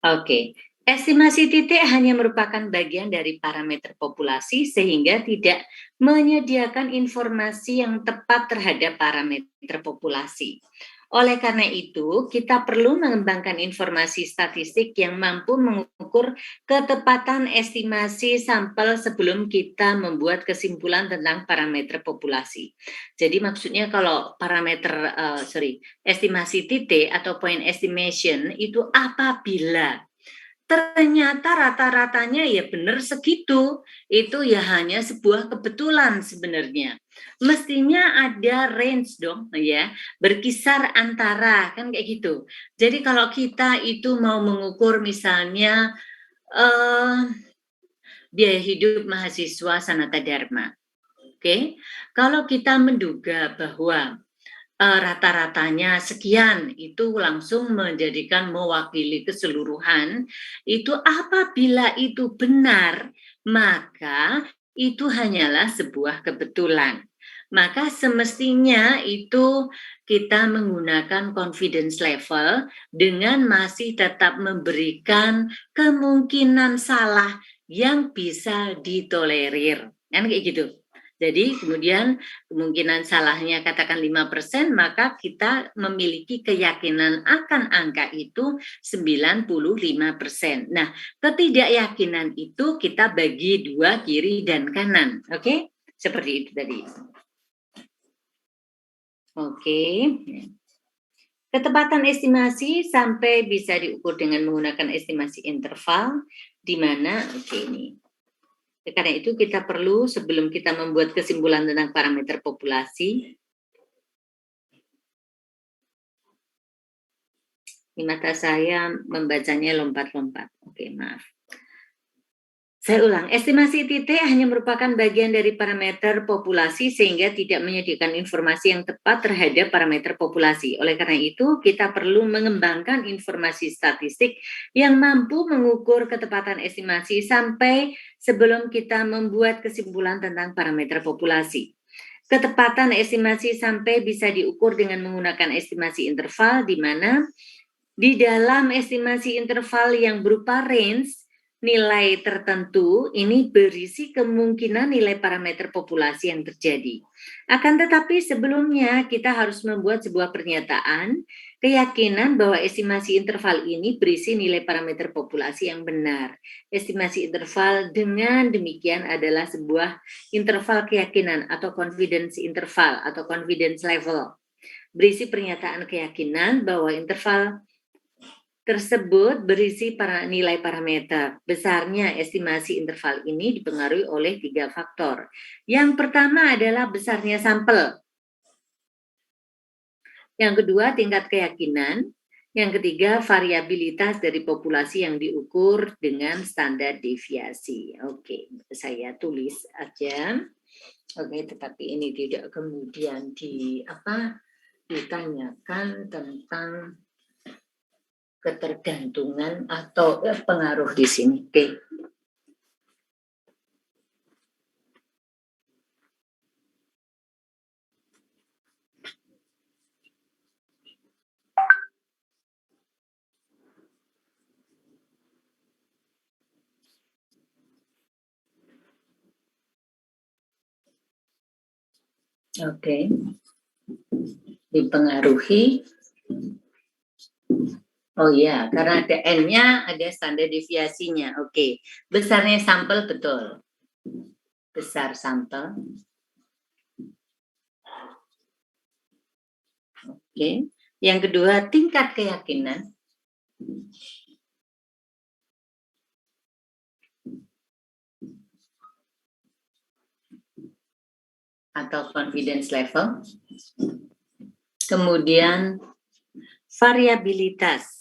Oke. Estimasi titik hanya merupakan bagian dari parameter populasi sehingga tidak menyediakan informasi yang tepat terhadap parameter populasi. Oleh karena itu, kita perlu mengembangkan informasi statistik yang mampu mengukur ketepatan estimasi sampel sebelum kita membuat kesimpulan tentang parameter populasi. Jadi maksudnya kalau parameter, estimasi titik atau point estimation itu apabila ternyata rata-ratanya ya benar segitu, itu ya hanya sebuah kebetulan sebenarnya. Mestinya ada range dong ya, berkisar antara, kan kayak gitu. Jadi kalau kita itu mau mengukur misalnya biaya hidup mahasiswa Sanata Dharma, oke? Kalau kita menduga bahwa rata-ratanya sekian, itu langsung menjadikan mewakili keseluruhan, itu apabila itu benar, maka itu hanyalah sebuah kebetulan. Maka semestinya itu kita menggunakan confidence level dengan masih tetap memberikan kemungkinan salah yang bisa ditolerir. Kan kayak gitu. Jadi kemudian kemungkinan salahnya katakan 5%, maka kita memiliki keyakinan akan angka itu 95%. Nah, ketidakyakinan itu kita bagi dua, kiri dan kanan. Oke? Seperti itu tadi. Oke. Ketepatan estimasi sampai bisa diukur dengan menggunakan estimasi interval, di mana, oke ini. Karena itu kita perlu sebelum kita membuat kesimpulan tentang parameter populasi. Di mata saya membacanya lompat-lompat. Oke, maaf. Saya ulang, estimasi titik hanya merupakan bagian dari parameter populasi sehingga tidak menyediakan informasi yang tepat terhadap parameter populasi. Oleh karena itu, kita perlu mengembangkan informasi statistik yang mampu mengukur ketepatan estimasi sampai sebelum kita membuat kesimpulan tentang parameter populasi. Ketepatan estimasi sampai bisa diukur dengan menggunakan estimasi interval, di mana di dalam estimasi interval yang berupa range, nilai tertentu ini berisi kemungkinan nilai parameter populasi yang terjadi. Akan tetapi sebelumnya kita harus membuat sebuah pernyataan, keyakinan bahwa estimasi interval ini berisi nilai parameter populasi yang benar. Estimasi interval dengan demikian adalah sebuah interval keyakinan atau confidence interval atau confidence level. Berisi pernyataan keyakinan bahwa interval tersebut berisi nilai parameter. Besarnya estimasi interval ini dipengaruhi oleh 3 faktor. Yang pertama adalah besarnya sampel. Yang kedua, tingkat keyakinan. Yang ketiga, variabilitas dari populasi yang diukur dengan standar deviasi. Oke, saya tulis aja. Oke, tetapi ini tidak kemudian ditanyakan tentang ketergantungan atau pengaruh di sini. Oke. Oke. Dipengaruhi. Oh iya, karena ada N-nya, ada standar deviasinya. Oke. Besarnya sampel betul. Besar sampel. Oke. Yang kedua, tingkat keyakinan. Atau confidence level. Kemudian variabilitas.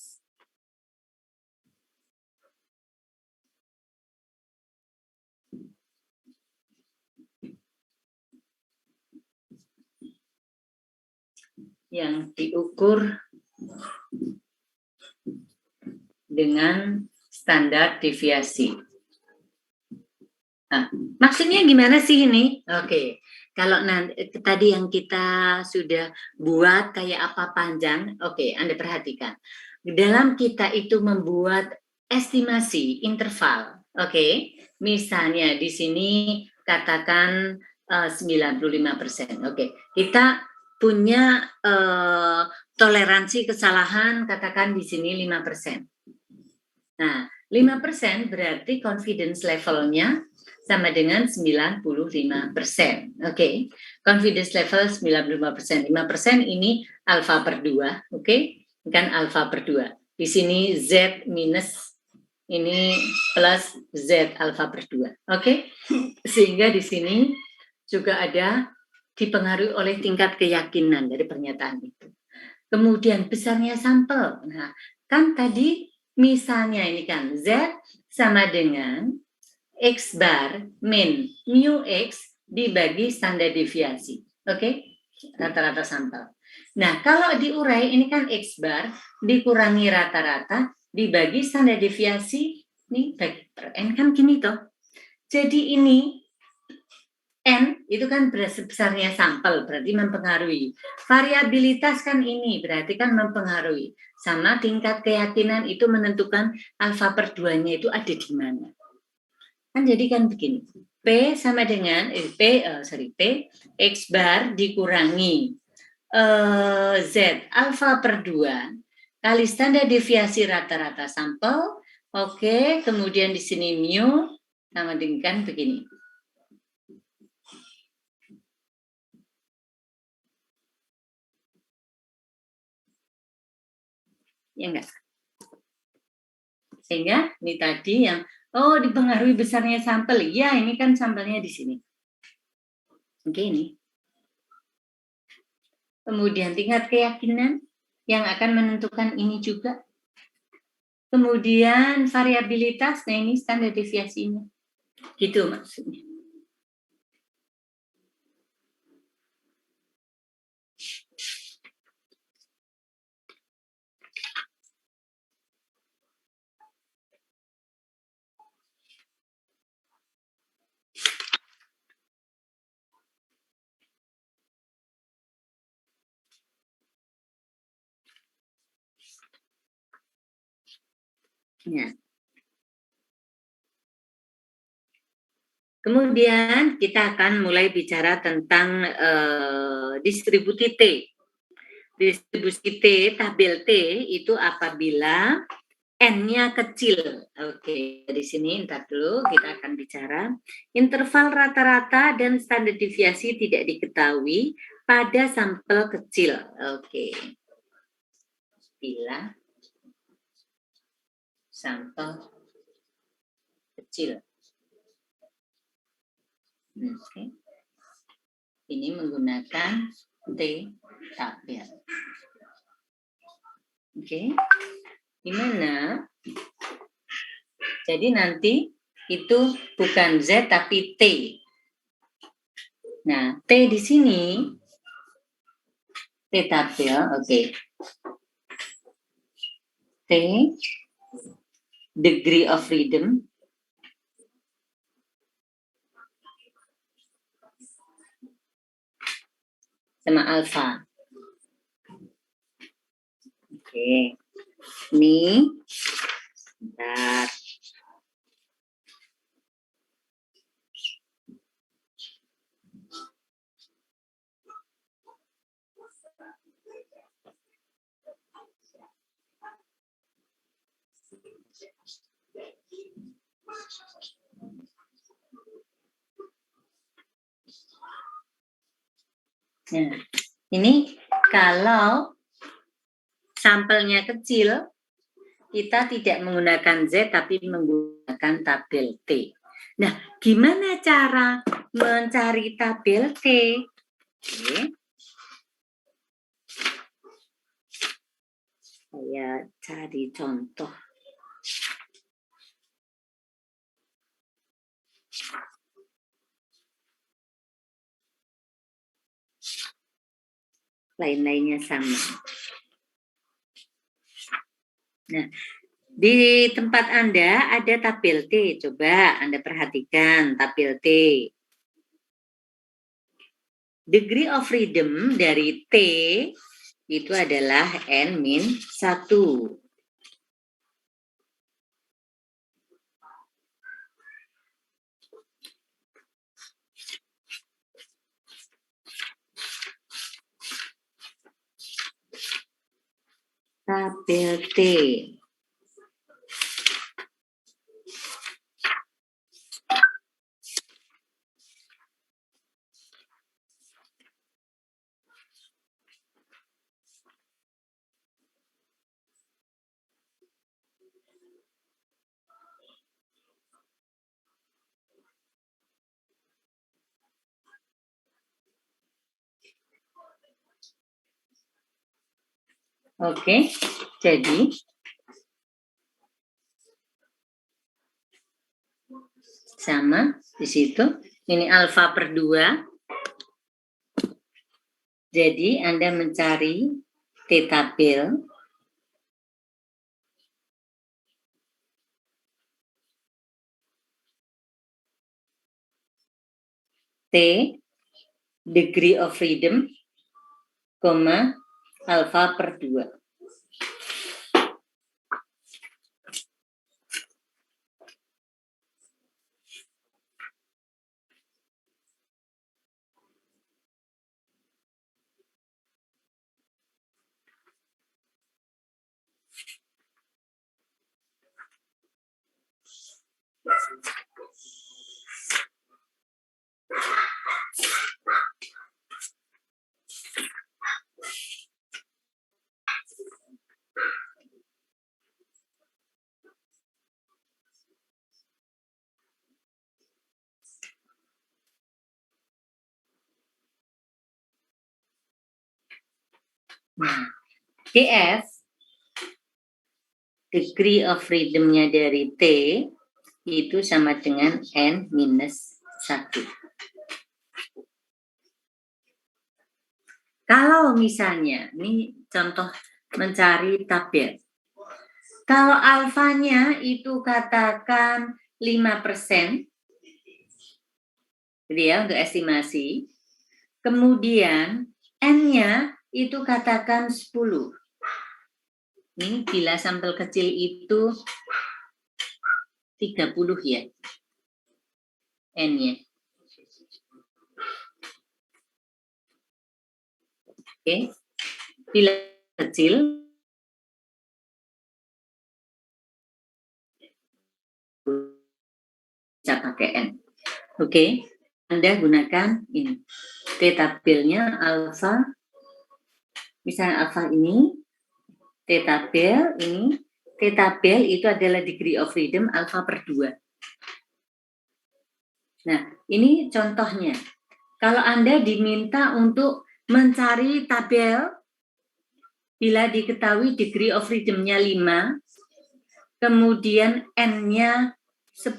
Yang diukur dengan standar deviasi. Nah, maksudnya gimana sih ini? Oke, kalau nanti tadi yang kita sudah buat kayak apa panjang, oke, Anda perhatikan. Dalam kita itu membuat estimasi interval, oke, misalnya di sini katakan 95%, oke, kita punya toleransi kesalahan katakan di sini 5%. Nah, 5% berarti confidence levelnya sama dengan 95%. Oke. Confidence level 95%. 5% ini alfa per 2, oke? Kan alfa per 2. Di sini Z minus ini plus Z alfa per 2. Oke? Sehingga di sini juga ada dipengaruhi oleh tingkat keyakinan dari pernyataan itu. Kemudian besarnya sampel. Nah, kan tadi misalnya ini kan Z sama dengan X bar min mu X dibagi standar deviasi. Oke? Rata-rata sampel. Nah, kalau diurai ini kan X bar dikurangi rata-rata dibagi standar deviasi ini bagi per N kan gini toh. Jadi ini N itu kan besarnya sampel, berarti mempengaruhi. Variabilitas kan ini, berarti kan mempengaruhi. Sama tingkat keyakinan itu menentukan alfa per 2-nya itu ada di mana. Kan jadi kan begini, P sama dengan, P, X bar dikurangi Z alfa per 2 kali standar deviasi rata-rata sampel, oke, kemudian di sini mu sama dengan begini. Ya enggak? Sehingga ini tadi yang dipengaruhi besarnya sampel. Ya, ini kan sampelnya di sini. Oke, ini. Kemudian tingkat keyakinan yang akan menentukan ini juga. Kemudian variabilitas, nah ini standar deviasinya. Gitu maksudnya. Ya. Kemudian kita akan mulai bicara tentang distribusi T. Distribusi T, tabel T itu apabila N-nya kecil. Oke, di sini ntar dulu kita akan bicara. Interval rata-rata dan standar deviasi tidak diketahui pada sampel kecil. Oke. Bila sampel kecil. Oke. Ini menggunakan T tabel. Oke. Di mana? Jadi nanti itu bukan Z tapi T. Nah, T di sini T tabel, oke. T degree of freedom sama alpha. Oke. Ini bentar. Nah, ini kalau sampelnya kecil, kita tidak menggunakan Z tapi menggunakan tabel T. Nah, gimana cara mencari tabel T? Oke. Saya cari contoh. Lain-lainnya sama. Nah, di tempat Anda ada tabel T. Coba Anda perhatikan tabel T. Degree of freedom dari T itu adalah N-1. Tabel T. Oke, jadi sama di situ. Ini alfa per 2. Jadi Anda mencari T tabel. T degree of freedom, alfa per 2. Nah, DF, degree of freedom-nya dari T, itu sama dengan N-1. Kalau misalnya, ini contoh mencari tabel. Kalau alfanya itu katakan 5%, gitu ya, untuk estimasi. Kemudian N-nya itu katakan 10. Ini bila sampel kecil itu 30 ya. N-nya. Oke. Bila kecil bisa pakai N. Oke. Anda gunakan ini. T tabelnya alfa. Misalnya alfa ini, T tabel ini, T tabel itu adalah degree of freedom alfa per 2. Nah, ini contohnya. Kalau Anda diminta untuk mencari tabel bila diketahui degree of freedom-nya 5, kemudian N-nya 10,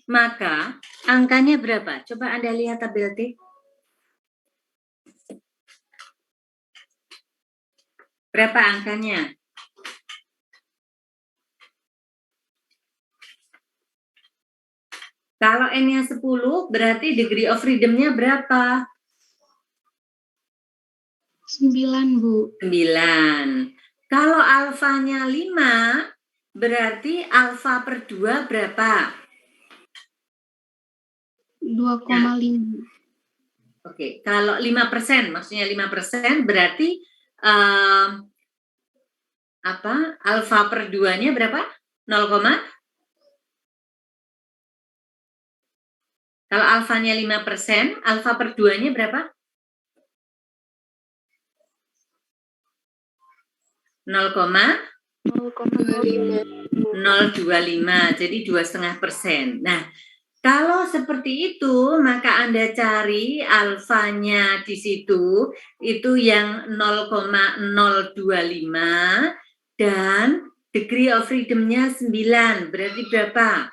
maka angkanya berapa? Coba Anda lihat tabel T. Berapa angkanya? Kalau N-nya 10, berarti degree of freedom-nya berapa? 9, Bu. 9. Kalau alfanya 5, berarti alfa per 2 berapa? 2,5. Oke, kalau 5%, maksudnya 5%, berarti alfa per 2-nya berapa? 0, kalau alfanya 5%, alfa per 2-nya berapa? 0,025, jadi 2,5%. Nah, kalau seperti itu, maka Anda cari alfanya di situ, itu yang 0,025, dan degree of freedom-nya 9, berarti berapa?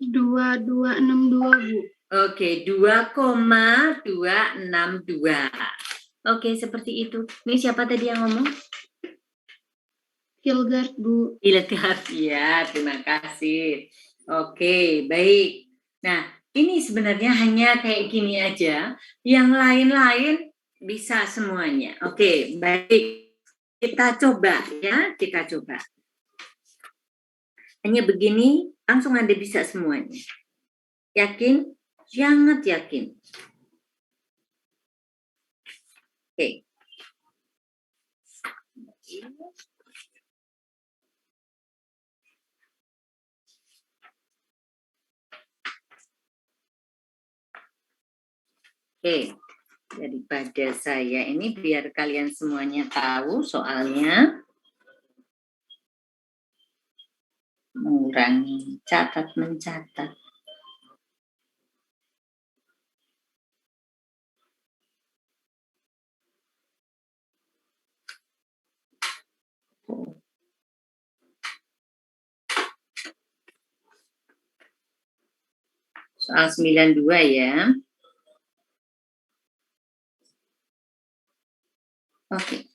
2,262, Bu. Oke, 2,262. Oke, seperti itu. Ini siapa tadi yang ngomong? Hilgard, Bu. Hilgard, ya, terima kasih. Oke, baik. Nah, ini sebenarnya hanya kayak gini aja. Yang lain-lain bisa semuanya. Oke, baik. Kita coba ya, kita coba. Hanya begini, langsung Anda bisa semuanya. Yakin? Sangat yakin. Oke. Oke, daripada saya ini biar kalian semuanya tahu soalnya, mengurangi catat mencatat. Soal 92 ya. Oke.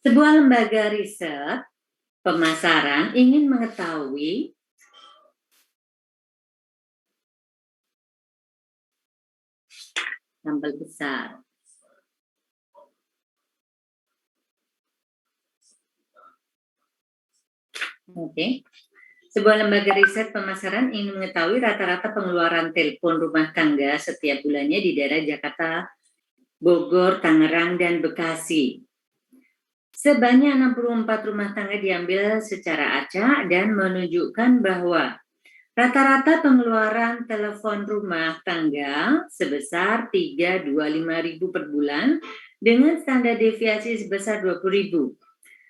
Sebuah lembaga riset pemasaran ingin mengetahui sampel besar. Oke. Sebuah lembaga riset pemasaran ingin mengetahui rata-rata pengeluaran telepon rumah tangga setiap bulannya di daerah Jakarta, Bogor, Tangerang, dan Bekasi. Sebanyak 64 rumah tangga diambil secara acak dan menunjukkan bahwa rata-rata pengeluaran telepon rumah tangga sebesar 325.000 per bulan dengan standar deviasi sebesar 20.000.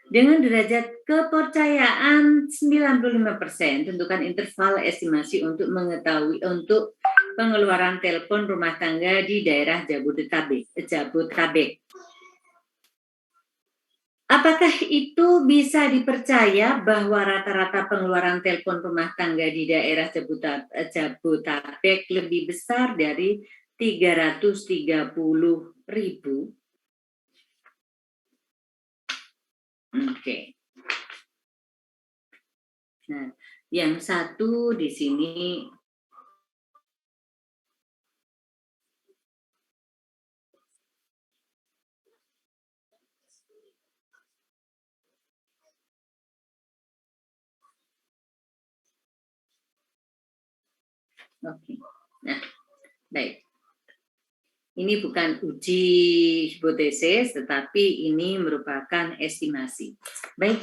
Dengan derajat kepercayaan 95%, tentukan interval estimasi untuk mengetahui untuk pengeluaran telepon rumah tangga di daerah Jabodetabek. Apakah itu bisa dipercaya bahwa rata-rata pengeluaran telepon rumah tangga di daerah Jabodetabek lebih besar dari 330.000? Oke. Nah, yang satu di sini oke. Nah, baik. Ini bukan uji hipotesis, tetapi ini merupakan estimasi. Baik.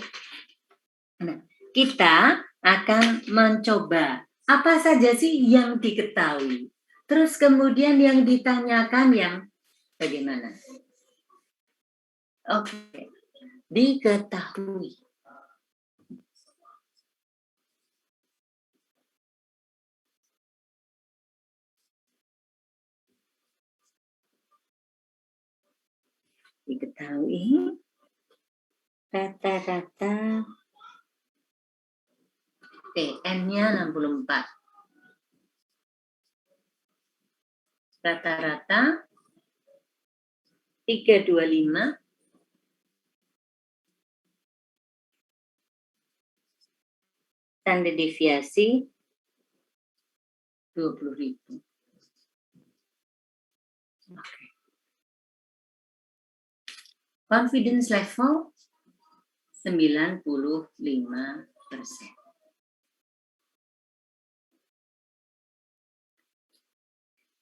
Nah, kita akan mencoba apa saja sih yang diketahui. Terus kemudian yang ditanyakan yang bagaimana? Oke. Diketahui. diketahui rata-rata N-nya 64. Rata-rata 325 standar deviasi 20.000. Oke. Confidence level 95%.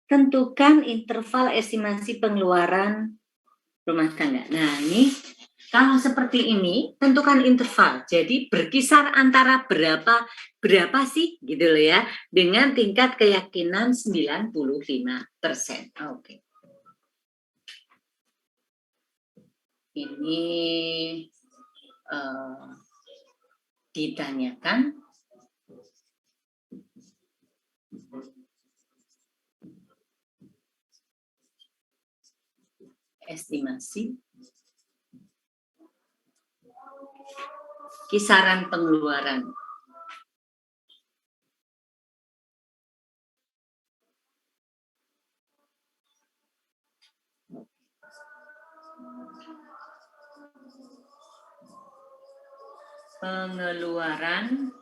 Tentukan interval estimasi pengeluaran rumah tangga. Nah, ini kalau seperti ini, tentukan interval. Jadi berkisar antara berapa sih gitu loh ya, dengan tingkat keyakinan 95%. Oke. Ini ditanyakan estimasi kisaran pengeluaran. Pengeluaran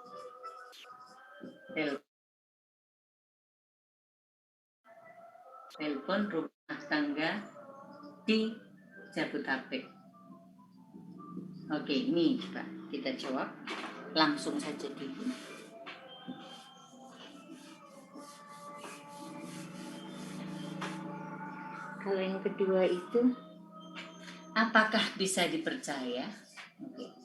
telepon rumah tangga di Jabodetabek. Oke, ini coba kita jawab langsung saja dulu. Kalau yang kedua itu, apakah bisa dipercaya? Oke.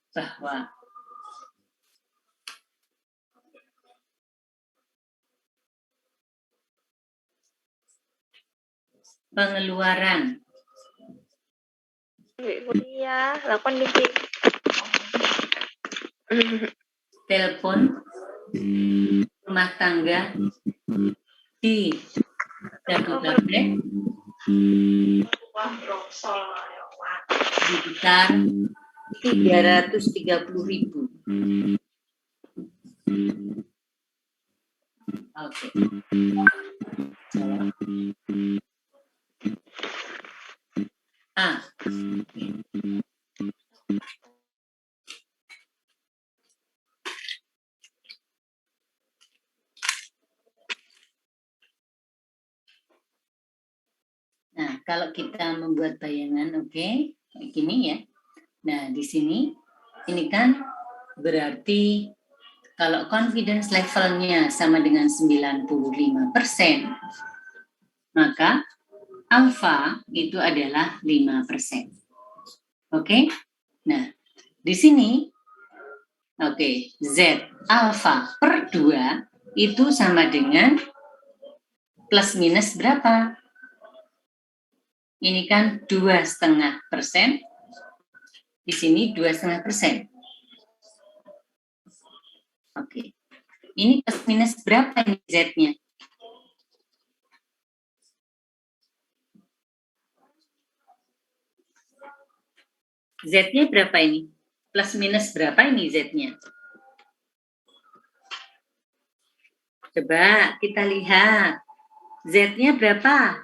Bahwa pengeluaran Iya, 8 biji. telepon rumah tangga di Jabodetabek sebesar 330.000. Oke. A. Nah, kalau kita membuat bayangan, oke, kayak gini ya. Nah, di sini, ini kan berarti kalau confidence levelnya sama dengan 95%, maka alfa itu adalah 5%. Oke? Nah, di sini, oke, Z alfa per 2 itu sama dengan plus minus berapa? Ini kan 2,5%. Di sini 2,5%. Oke. Ini plus minus berapa ini Z-nya? Z-nya berapa ini? Plus minus berapa ini Z-nya? Coba kita lihat. Z-nya berapa?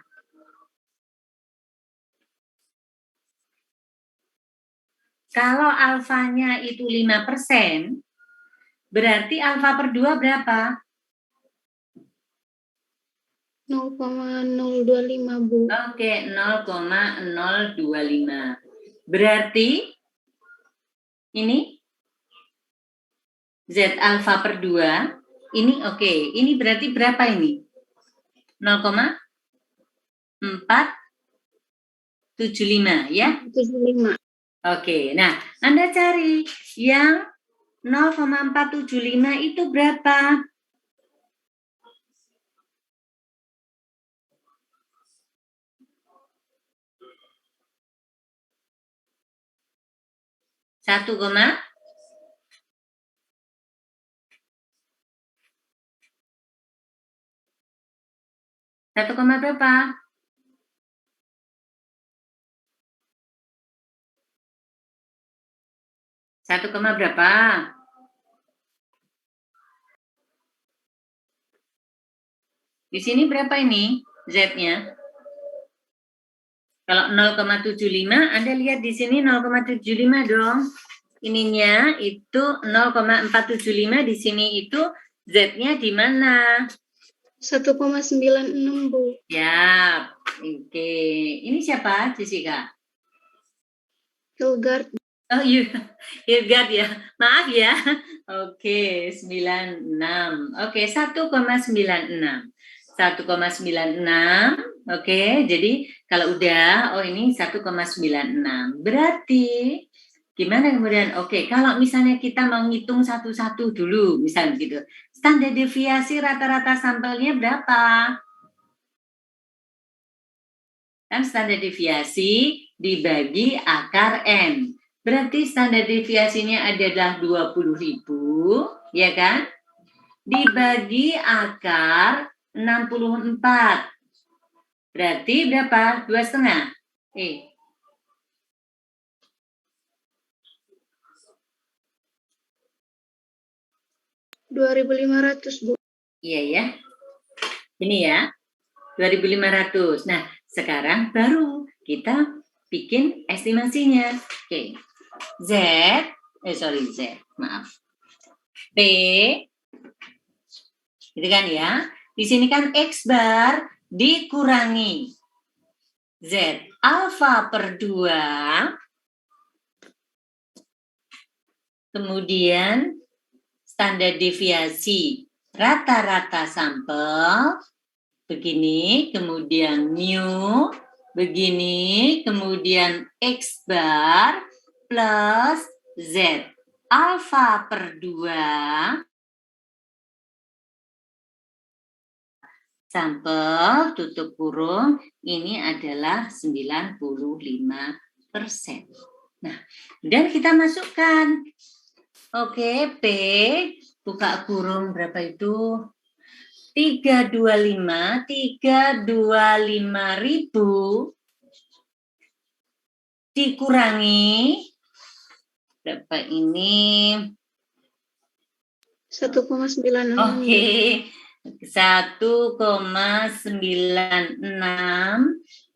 Kalau alfanya itu 5%, berarti alfa per 2 berapa? 0,025, Bu. Oke, 0,025. Berarti ini Z alfa per 2, ini oke. Ini berarti berapa ini? 0,475 ya? 75. Oke, nah Anda cari yang 0,475 itu berapa? 1, berapa? Satu koma berapa? Di sini berapa ini Z-nya? Kalau 0,75, Anda lihat di sini 0,75 dong. Ininya itu 0,475, di sini itu Z-nya di mana? 1,96 Bu. Ya, oke. Ini siapa, Jessica? Hilgard. Oh, Hilgard ya. Maaf ya. Oke, 96. Oke, 1,96. 1,96. Oke, jadi kalau udah, oh ini 1,96. Berarti gimana kemudian? Oke, kalau misalnya kita mau ngitung satu-satu dulu, misalnya gitu. Standar deviasi rata-rata sampelnya berapa? Kan standar deviasi dibagi akar N. Berarti standar deviasinya adalah 20.000, ya kan? Dibagi akar 64. Berarti berapa? 2,5. 2.500 Bu. Iya ya. Ini ya. 2.500. Nah, sekarang baru kita bikin estimasinya. Oke. Z, maaf. P, gitu kan ya. Di sini kan X bar dikurangi Z alfa per 2, kemudian standar deviasi rata-rata sampel, begini, kemudian mu, begini, kemudian X bar plus Z alfa per 2 sampel tutup kurung ini adalah 95%. Nah, dan kita masukkan. Oke, P buka kurung berapa itu? 325.000 dikurangi berapa ini? 1,96. Oke. 1,96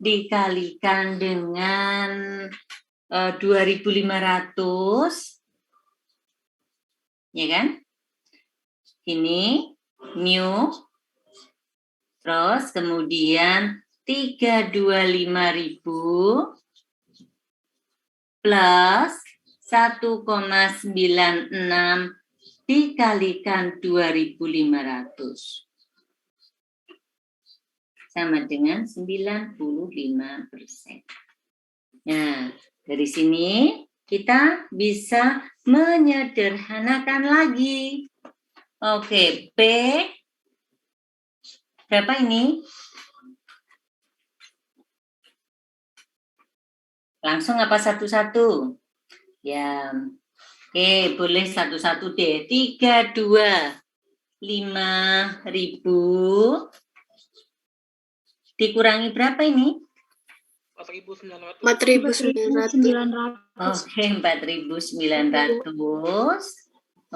dikalikan dengan 2.500, ya kan? Ini mu, terus kemudian 325.000 plus 1,96 dikalikan 2.500 sama dengan 95%. Nah, dari sini kita bisa menyederhanakan lagi. Oke, P berapa ini? Langsung apa satu-satu? Ya, oke, boleh satu-satu deh. 325.000 dikurangi berapa ini? 4.900. 4.900. Oke, 4.900.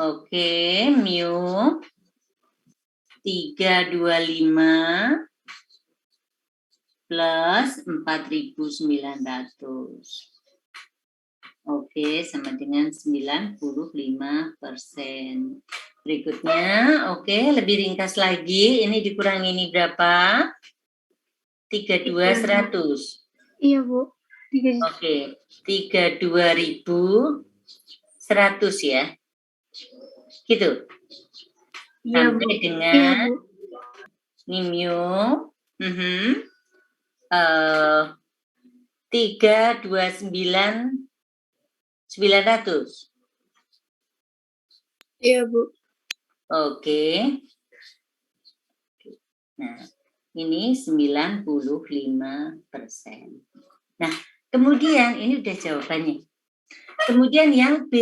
Oke, mu 325 plus 4.900. Oke, sama dengan 95%. Berikutnya, oke, lebih ringkas lagi. Ini dikurangi ini berapa? 3.200. Iya Bu. Oke, 32.100 ya. Gitu. Iya Bu. Sampai dengan Iya Bu. ini mu. 329.900. Iya Bu. Oke. Nah, ini 95%. Nah, kemudian ini udah jawabannya. Kemudian yang B,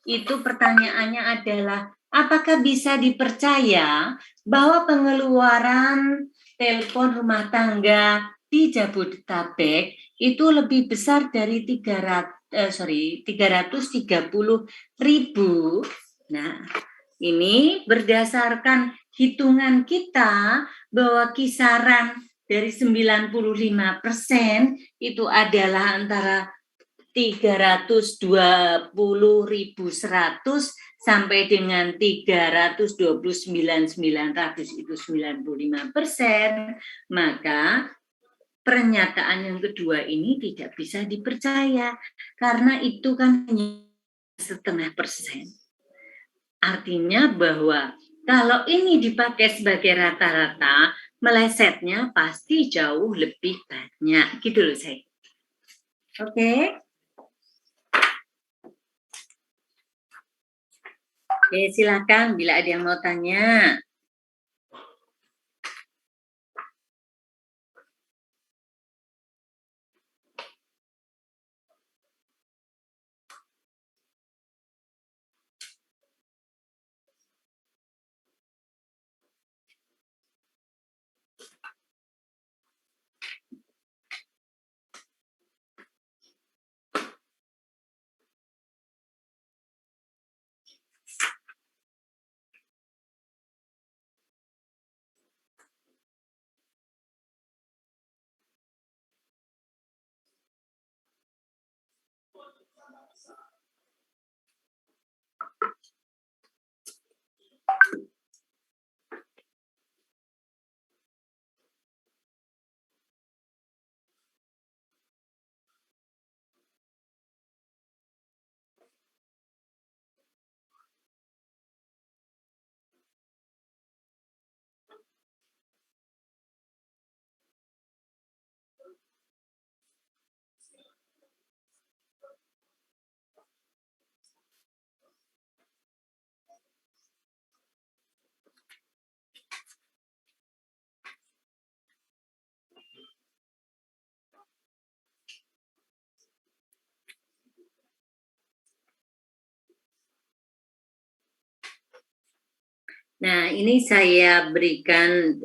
itu pertanyaannya adalah, apakah bisa dipercaya bahwa pengeluaran telepon rumah tangga di Jabodetabek itu lebih besar dari 330.000. Nah, ini berdasarkan hitungan kita bahwa kisaran dari 95% itu adalah antara 320.100 sampai dengan 329.900 itu 95%, maka pernyataan yang kedua ini tidak bisa dipercaya karena itu kan hanya 0,5%. Artinya bahwa kalau ini dipakai sebagai rata-rata, melesetnya pasti jauh lebih banyak, gitu loh saya. Oke. Oke, silakan bila ada yang mau tanya. Nah, ini saya berikan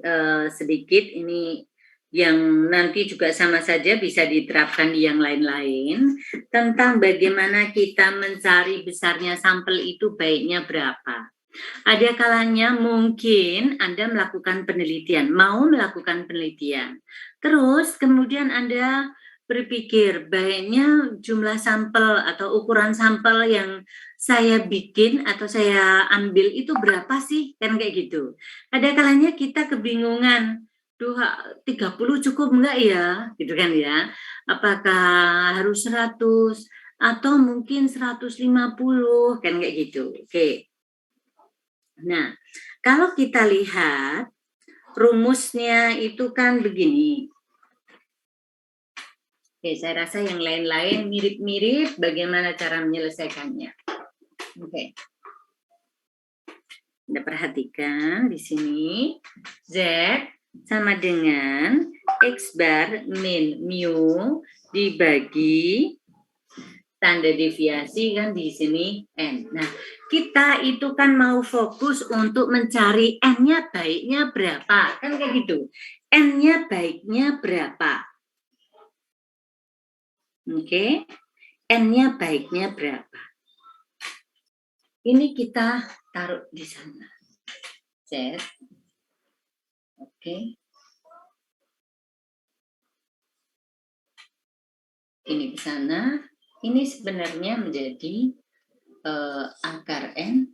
sedikit, ini yang nanti juga sama saja bisa diterapkan di yang lain-lain, tentang bagaimana kita mencari besarnya sampel itu baiknya berapa. Ada kalanya mungkin Anda melakukan penelitian, mau melakukan penelitian. Terus kemudian Anda berpikir baiknya jumlah sampel atau ukuran sampel yang saya bikin atau saya ambil itu berapa sih? Kan kayak gitu. Ada kalanya kita kebingungan, 30 cukup enggak ya? Gitu kan ya. Apakah harus 100 atau mungkin 150 kan kayak gitu. Oke. Nah, kalau kita lihat rumusnya itu kan begini. Oke, saya rasa yang lain-lain mirip-mirip bagaimana cara menyelesaikannya. Oke. Anda perhatikan di sini, Z sama dengan X bar min mu dibagi tanda deviasi kan di sini N. Nah, kita itu kan mau fokus untuk mencari N-nya baiknya berapa. Kan kayak gitu. N-nya baiknya berapa. Oke. N-nya baiknya berapa. Ini kita taruh di sana. Z. Oke. Ini ke sana. Ini sebenarnya menjadi akar N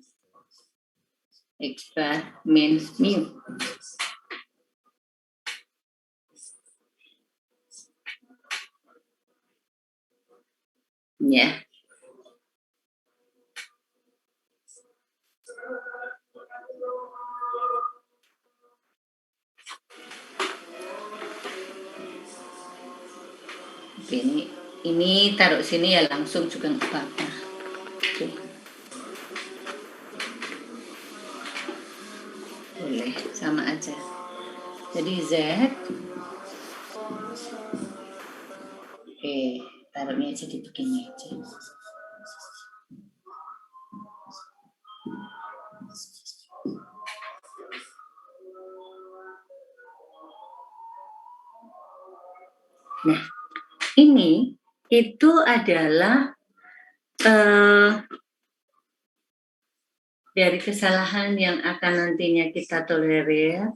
X bar min mu. Ya. Ini taruh sini ya langsung juga nggak apa-apa. Oke. Boleh, sama aja. Jadi Z. Oke, taruhnya jadi begini aja. Nah, ini itu adalah dari kesalahan yang akan nantinya kita tolerir.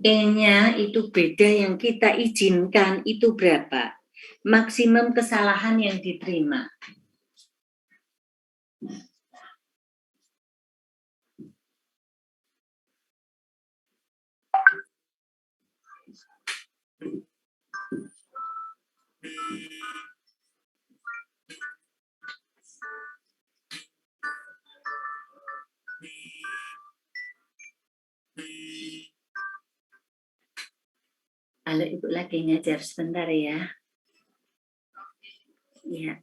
E-nya itu beda, yang kita izinkan itu berapa? Maksimum kesalahan yang diterima. Halo, Ibu lagi ngajar sebentar ya. Ya.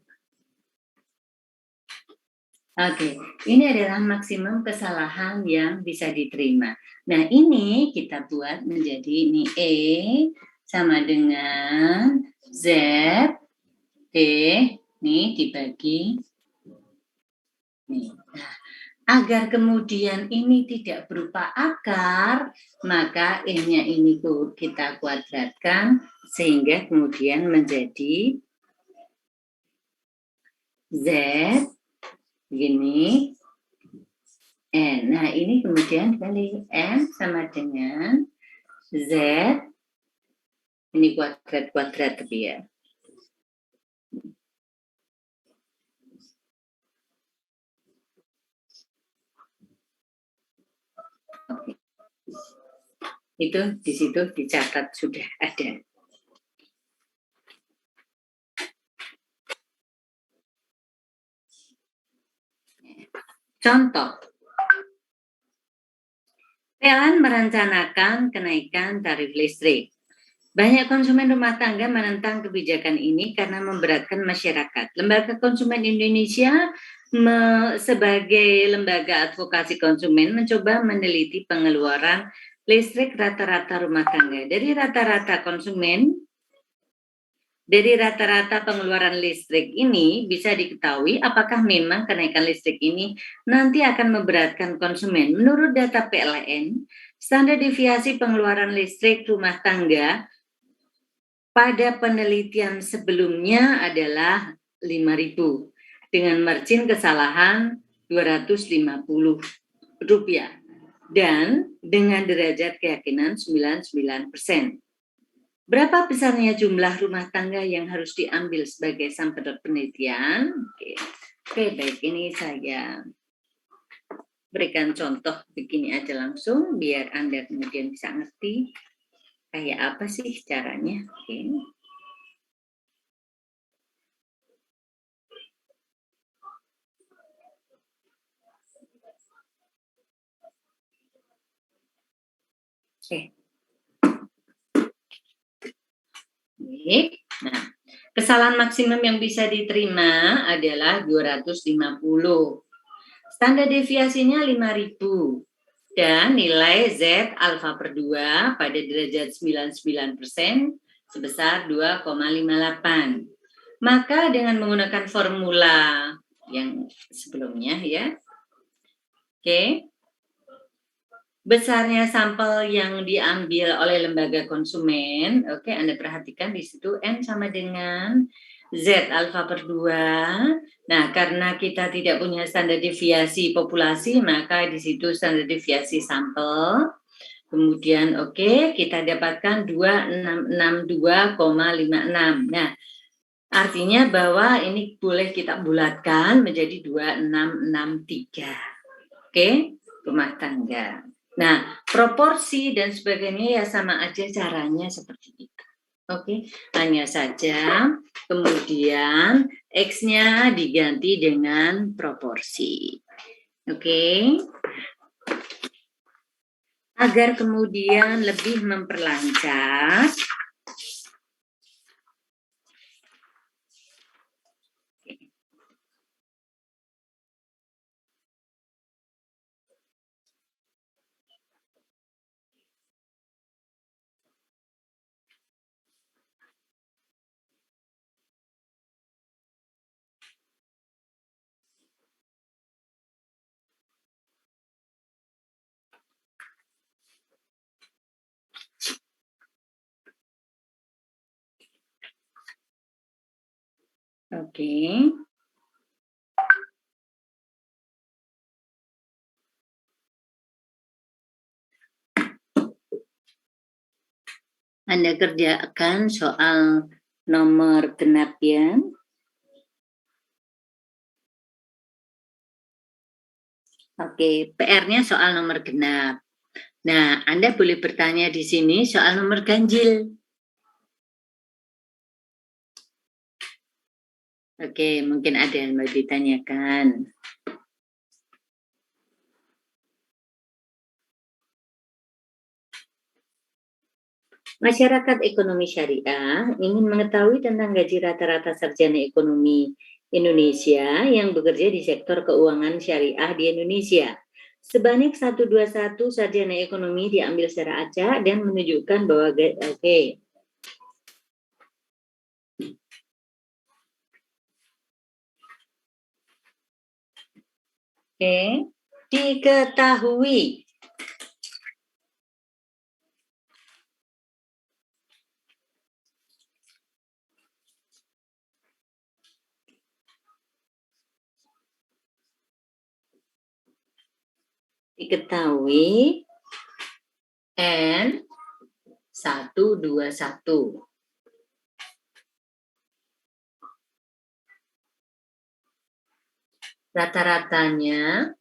Oke, ini adalah maksimum kesalahan yang bisa diterima. Nah, ini kita buat menjadi ini E sama dengan Z, D, nih dibagi. Nih. Nah, agar kemudian ini tidak berupa akar, maka E-nya ini kita kuadratkan sehingga kemudian menjadi Z, begini, N. Nah, ini kemudian kali N sama dengan Z, ini kuadrat-kuadrat tapi ya. Oke. Itu di situ dicatat sudah ada. Contoh. PLN merencanakan kenaikan tarif listrik. Banyak konsumen rumah tangga menentang kebijakan ini karena memberatkan masyarakat. Lembaga Konsumen Indonesia sebagai lembaga advokasi konsumen mencoba meneliti pengeluaran listrik rata-rata rumah tangga. Dari rata-rata pengeluaran listrik ini bisa diketahui apakah memang kenaikan listrik ini nanti akan memberatkan konsumen. Menurut data PLN, standar deviasi pengeluaran listrik rumah tangga pada penelitian sebelumnya adalah 5.000 dengan margin kesalahan Rp250 dan dengan derajat keyakinan 99%. Berapa besarnya jumlah rumah tangga yang harus diambil sebagai sampel penelitian? Oke, baik, ini saya berikan contoh begini aja langsung biar Anda kemudian bisa ngerti kayak apa sih caranya. Oke. Baik. Nah, kesalahan maksimum yang bisa diterima adalah 250. Standar deviasinya 5.000 dan nilai Z alfa per 2 pada derajat 99% sebesar 2,58. Maka dengan menggunakan formula yang sebelumnya ya. Oke. Besarnya sampel yang diambil oleh lembaga konsumen, oke, Anda perhatikan di situ N sama dengan Z alfa per 2. Nah, karena kita tidak punya standar deviasi populasi, maka di situ standar deviasi sampel. Kemudian oke, kita dapatkan 2662,56. Nah, artinya bahwa ini boleh kita bulatkan menjadi 2663. Oke, rumah tangga. Nah, proporsi dan sebagainya ya sama aja caranya seperti itu. Oke, hanya saja kemudian X-nya diganti dengan proporsi. Oke. Agar kemudian lebih memperlancar, Oke. Anda kerjakan soal nomor genap ya. Oke, PR-nya soal nomor genap. Nah, Anda boleh bertanya di sini soal nomor ganjil. Oke, mungkin ada yang mau ditanyakan. Masyarakat ekonomi syariah ingin mengetahui tentang gaji rata-rata sarjana ekonomi Indonesia yang bekerja di sektor keuangan syariah di Indonesia. Sebanyak 121 sarjana ekonomi diambil secara acak dan menunjukkan bahwa diketahui N 121. Rata-ratanya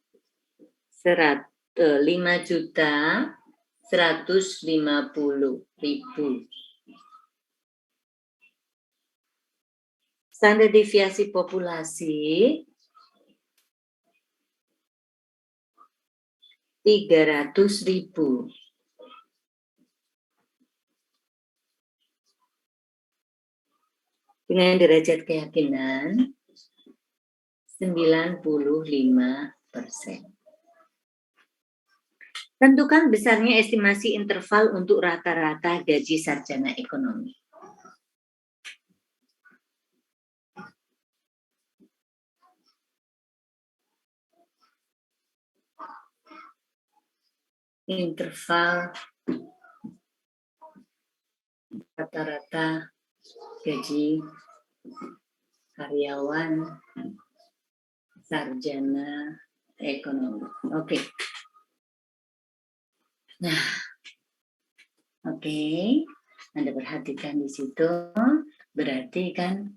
5.150.000. Standar deviasi populasi 300.000. Dengan derajat keyakinan 95%. Tentukan besarnya estimasi interval untuk rata-rata gaji sarjana ekonomi. Interval rata-rata gaji karyawan sarjana ekonomi. Oke. Nah, oke. Anda perhatikan di situ, berarti kan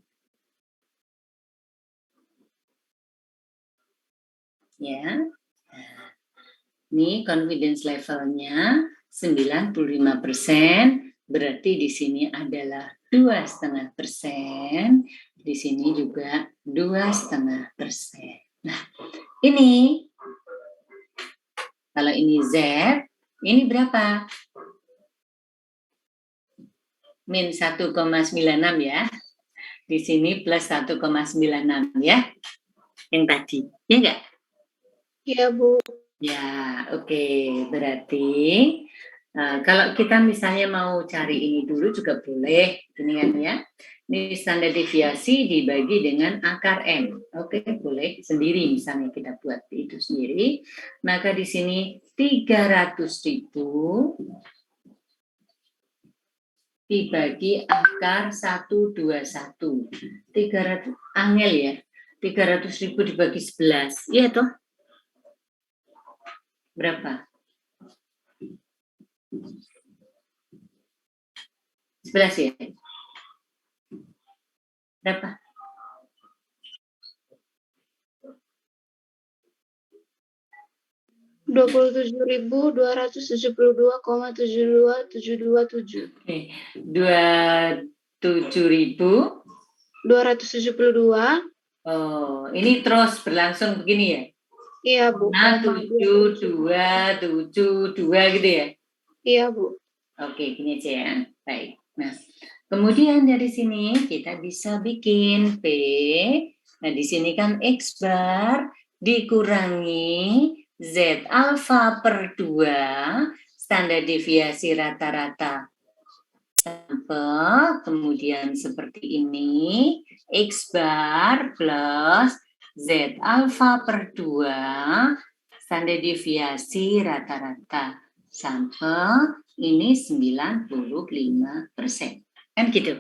ya. Ini confidence levelnya 95%, berarti di sini adalah 2,5%, di sini juga 2,5%. Nah, ini kalau ini Z, ini berapa? Min 1,96 ya. Di sini plus 1,96 ya. Yang tadi, ya enggak? Iya, Bu. Ya, oke. Berarti kalau kita misalnya mau cari ini dulu juga boleh, ini kan ya. Ini standar deviasi dibagi dengan akar M. Oke, boleh sendiri misalnya kita buat itu sendiri. Maka di sini 300.000 dibagi akar 121. 300 angel ya. 300.000 dibagi 11. Iya toh? Berapa? 11 ya? Berapa? Rp27.272,72727. Oke, 27.272. Oh, ini terus berlangsung begini ya? Iya, Bu. 7,272 gitu ya? Iya, Bu. Oke, gini aja ya. Baik. Nah, kemudian dari sini kita bisa bikin P. Nah, di sini kan X bar dikurangi Z alfa per 2, standar deviasi rata-rata sampel, kemudian seperti ini, X bar plus Z alfa per 2, standar deviasi rata-rata sampel, ini 95%. Kan gitu.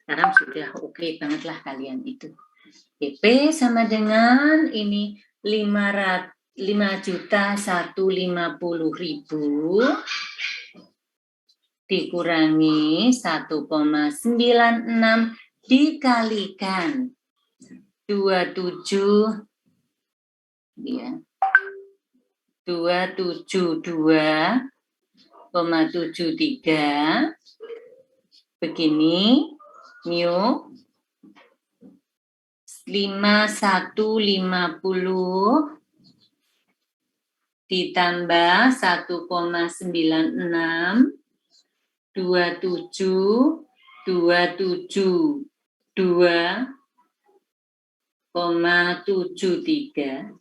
Sekarang sudah oke banget lah kalian itu. P sama dengan ini 5.150.000 dikurangi 1,96 dikalikan 27 ya 272,73 begini mu 5.150 ditambah 1,96 27,73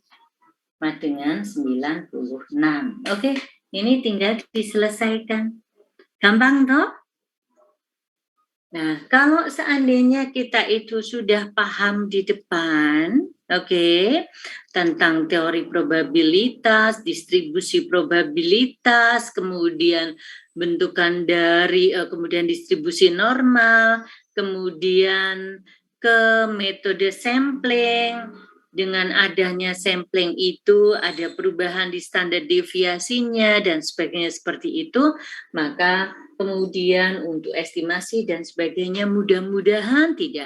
sama dengan 96. Oke, ini tinggal diselesaikan. Gampang toh? Nah, kalau seandainya kita itu sudah paham di depan, oke, tentang teori probabilitas, distribusi probabilitas, kemudian bentukan dari, kemudian distribusi normal, kemudian ke metode sampling, dengan adanya sampling itu ada perubahan di standar deviasinya dan sebagainya seperti itu, maka kemudian untuk estimasi dan sebagainya mudah-mudahan tidak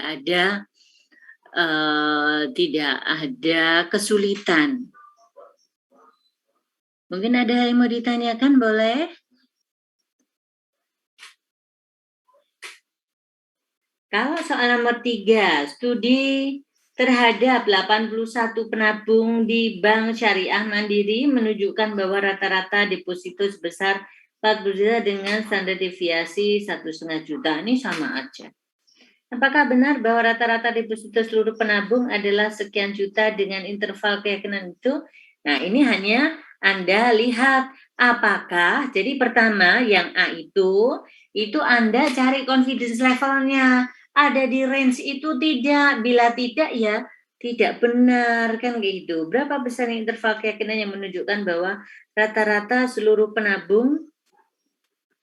ada kesulitan. Mungkin ada yang mau ditanyakan, boleh? Kalau soal nomor 3, studi terhadap 81 penabung di Bank Syariah Mandiri menunjukkan bahwa rata-rata deposito sebesar 40 juta dengan standar deviasi 1,5 juta. Ini sama aja. Apakah benar bahwa rata-rata deposito seluruh penabung adalah sekian juta dengan interval keyakinan itu? Nah, ini hanya Anda lihat apakah, jadi pertama yang A itu Anda cari confidence levelnya. Ada di range itu tidak, bila tidak ya tidak benar, kan kayak gitu. Berapa besar interval keyakinan yang menunjukkan bahwa rata-rata seluruh penabung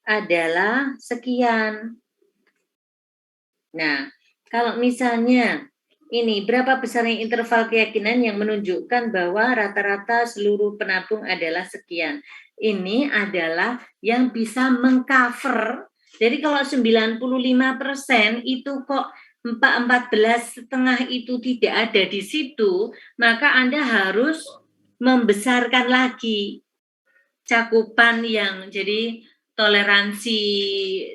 adalah sekian. Nah, kalau misalnya ini berapa besar interval keyakinan yang menunjukkan bahwa rata-rata seluruh penabung adalah sekian. Ini adalah yang bisa mengcover. Jadi kalau 95% itu kok 14,5 itu tidak ada di situ, maka Anda harus membesarkan lagi cakupan yang jadi toleransi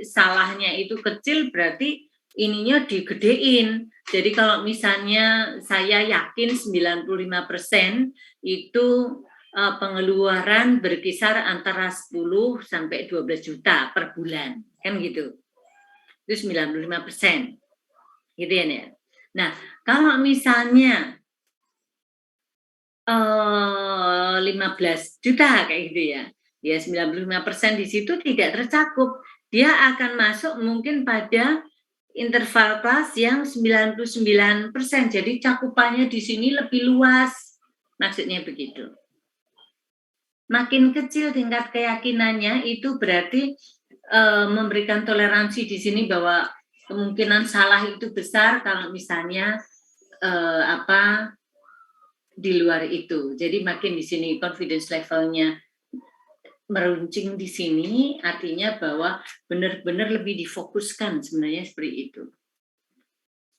salahnya itu kecil, berarti ininya digedein. Jadi kalau misalnya saya yakin 95% itu pengeluaran berkisar antara 10 sampai 12 juta per bulan, kan gitu. Itu 95%. Gitu ya. Nah, kalau misalnya 15 juta kayak gitu ya. Ya 95% di situ tidak tercakup. Dia akan masuk mungkin pada interval kelas yang 99%. Jadi cakupannya di sini lebih luas. Maksudnya begitu. Makin kecil tingkat keyakinannya itu berarti memberikan toleransi di sini bahwa kemungkinan salah itu besar kalau misalnya di luar itu. Jadi makin di sini confidence levelnya meruncing di sini, artinya bahwa benar-benar lebih difokuskan sebenarnya seperti itu.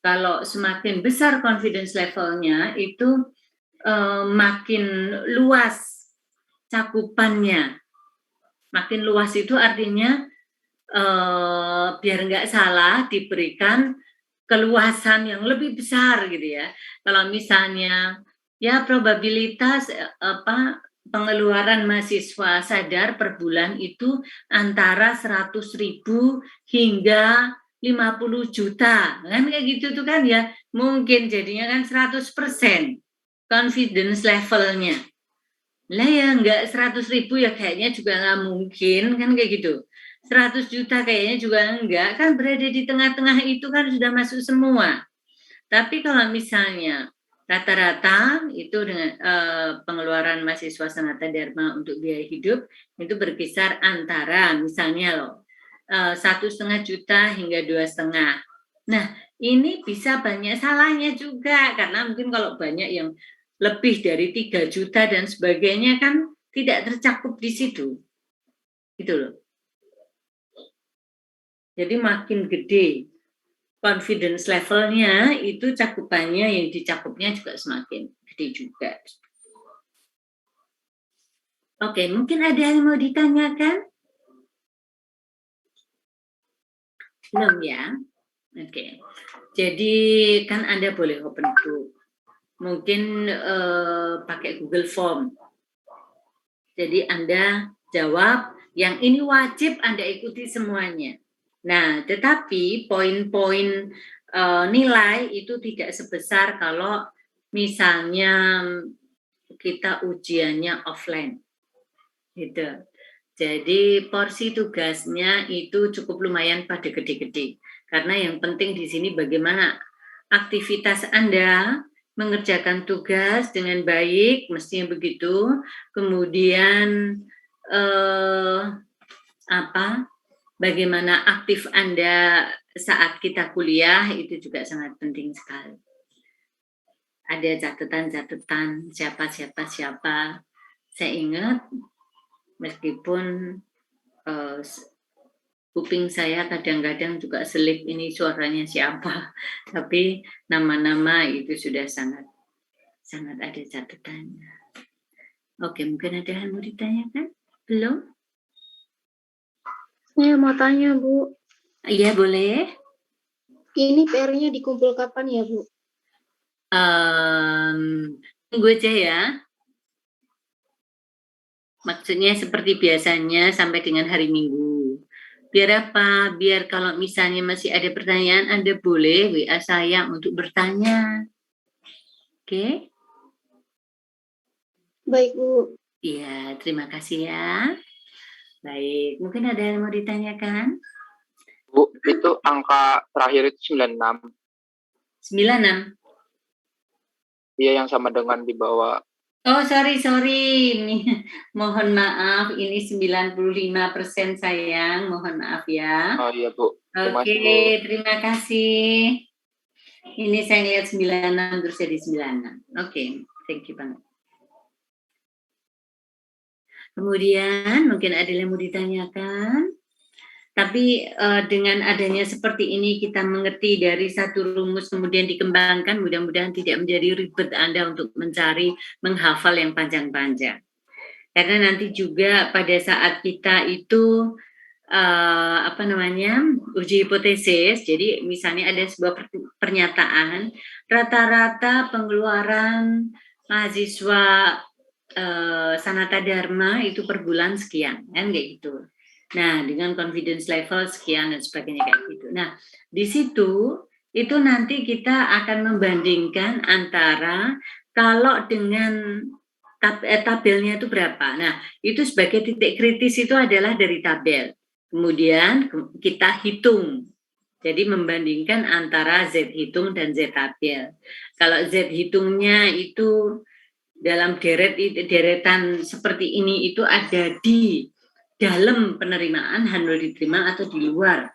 Kalau semakin besar confidence levelnya itu makin luas cakupannya. Makin luas itu artinya biar nggak salah diberikan keluasan yang lebih besar gitu ya. Kalau misalnya ya probabilitas pengeluaran mahasiswa sadar per bulan itu antara 100.000 hingga 50 juta. Kan kayak gitu tuh kan ya. Mungkin jadinya kan 100% confidence levelnya. Lah ya enggak 100.000 ya kayaknya juga nggak mungkin kan kayak gitu. 100 juta kayaknya juga enggak, kan berada di tengah-tengah itu kan sudah masuk semua. Tapi kalau misalnya rata-rata itu dengan pengeluaran mahasiswa Sanata Dharma untuk biaya hidup itu berkisar antara misalnya 1,5 juta hingga 2,5. Nah, ini bisa banyak salahnya juga, karena mungkin kalau banyak yang lebih dari 3 juta dan sebagainya kan tidak tercakup di situ. Gitu loh. Jadi makin gede confidence levelnya, itu cakupannya yang dicakupnya juga semakin gede juga. Oke, mungkin ada yang mau ditanyakan? Belum ya? Oke. Jadi kan Anda boleh open book. Mungkin pakai Google Form. Jadi Anda jawab, yang ini wajib Anda ikuti semuanya. Nah, tetapi poin-poin nilai itu tidak sebesar kalau misalnya kita ujiannya offline. Gitu. Jadi porsi tugasnya itu cukup lumayan pada gede-gede. Karena yang penting di sini bagaimana aktivitas Anda mengerjakan tugas dengan baik, mestinya begitu. Kemudian bagaimana aktif Anda saat kita kuliah itu juga sangat penting sekali. Ada catatan-catatan siapa. Saya ingat meskipun kuping saya kadang-kadang juga selip ini suaranya siapa, tapi nama-nama itu sudah sangat ada catatannya. Oke, mungkin ada yang mau ditanyakan? Belum? Saya mau tanya, Bu. Iya, boleh. Ini PR-nya dikumpul kapan ya, Bu? Tunggu aja ya. Maksudnya seperti biasanya sampai dengan hari Minggu. Biar apa? Biar kalau misalnya masih ada pertanyaan, Anda boleh WA saya untuk bertanya. Oke? Baik, Bu. Iya, terima kasih ya. Baik, mungkin ada yang mau ditanyakan? Bu, itu angka terakhir itu 96. 96? Iya, yang sama dengan di bawah. Oh, sorry. Mohon maaf, ini 95% sayang. Mohon maaf ya. Oh iya, Bu. Oke, terima kasih. Ini saya lihat 96 terus jadi 96. Oke, thank you banget. Kemudian mungkin ada yang mau ditanyakan. Tapi dengan adanya seperti ini kita mengerti dari satu rumus kemudian dikembangkan, mudah-mudahan tidak menjadi ribet Anda untuk mencari menghafal yang panjang-panjang. Karena nanti juga pada saat kita itu uji hipotesis, jadi misalnya ada sebuah pernyataan, rata-rata pengeluaran mahasiswa Sanata Dharma itu per bulan sekian, kan kayak gitu. Nah, dengan confidence level sekian dan sebagainya kayak gitu. Nah, di situ itu nanti kita akan membandingkan antara kalau dengan tabelnya itu berapa. Nah, itu sebagai titik kritis itu adalah dari tabel. Kemudian kita hitung. Jadi membandingkan antara Z hitung dan Z tabel. Kalau Z hitungnya itu dalam deretan seperti ini itu ada di dalam penerimaan handul diterima atau di luar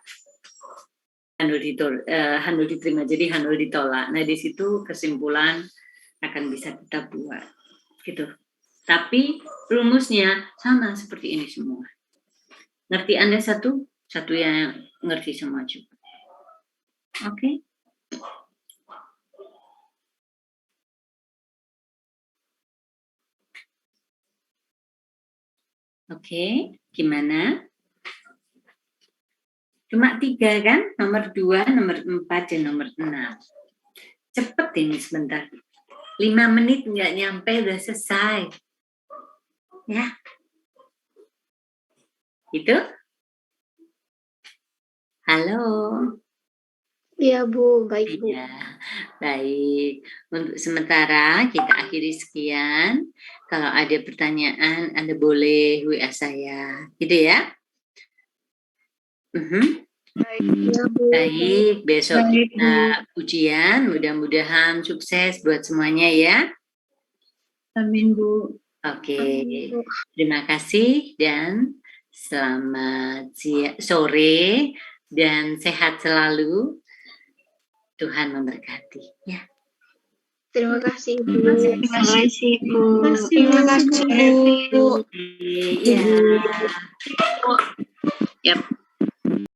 handul diterima, jadi handul ditolak. Nah, di situ kesimpulan akan bisa kita buat gitu. Tapi rumusnya sama seperti ini semua. Ngerti Anda satu yang ngerti semua juga. Oke. Oke, gimana? Cuma 3 kan? Nomor 2, nomor 4, dan nomor 6. Cepet ini sebentar. 5 menit nggak nyampe udah selesai. Ya. Itu? Halo. Iya, Bu. Baik, Bu. Ya, baik. Untuk sementara kita akhiri sekian. Kalau ada pertanyaan, Anda boleh WA saya. Gitu ya? Iya, Bu. Baik, besok Baik, kita ujian. Mudah-mudahan sukses buat semuanya ya. Amin, Bu. Oke, terima kasih dan selamat sore dan sehat selalu. Tuhan memberkati. Ya. Terima kasih, Bu. Terima kasih, Bu. Terima kasih, Bu. Iya. Yap.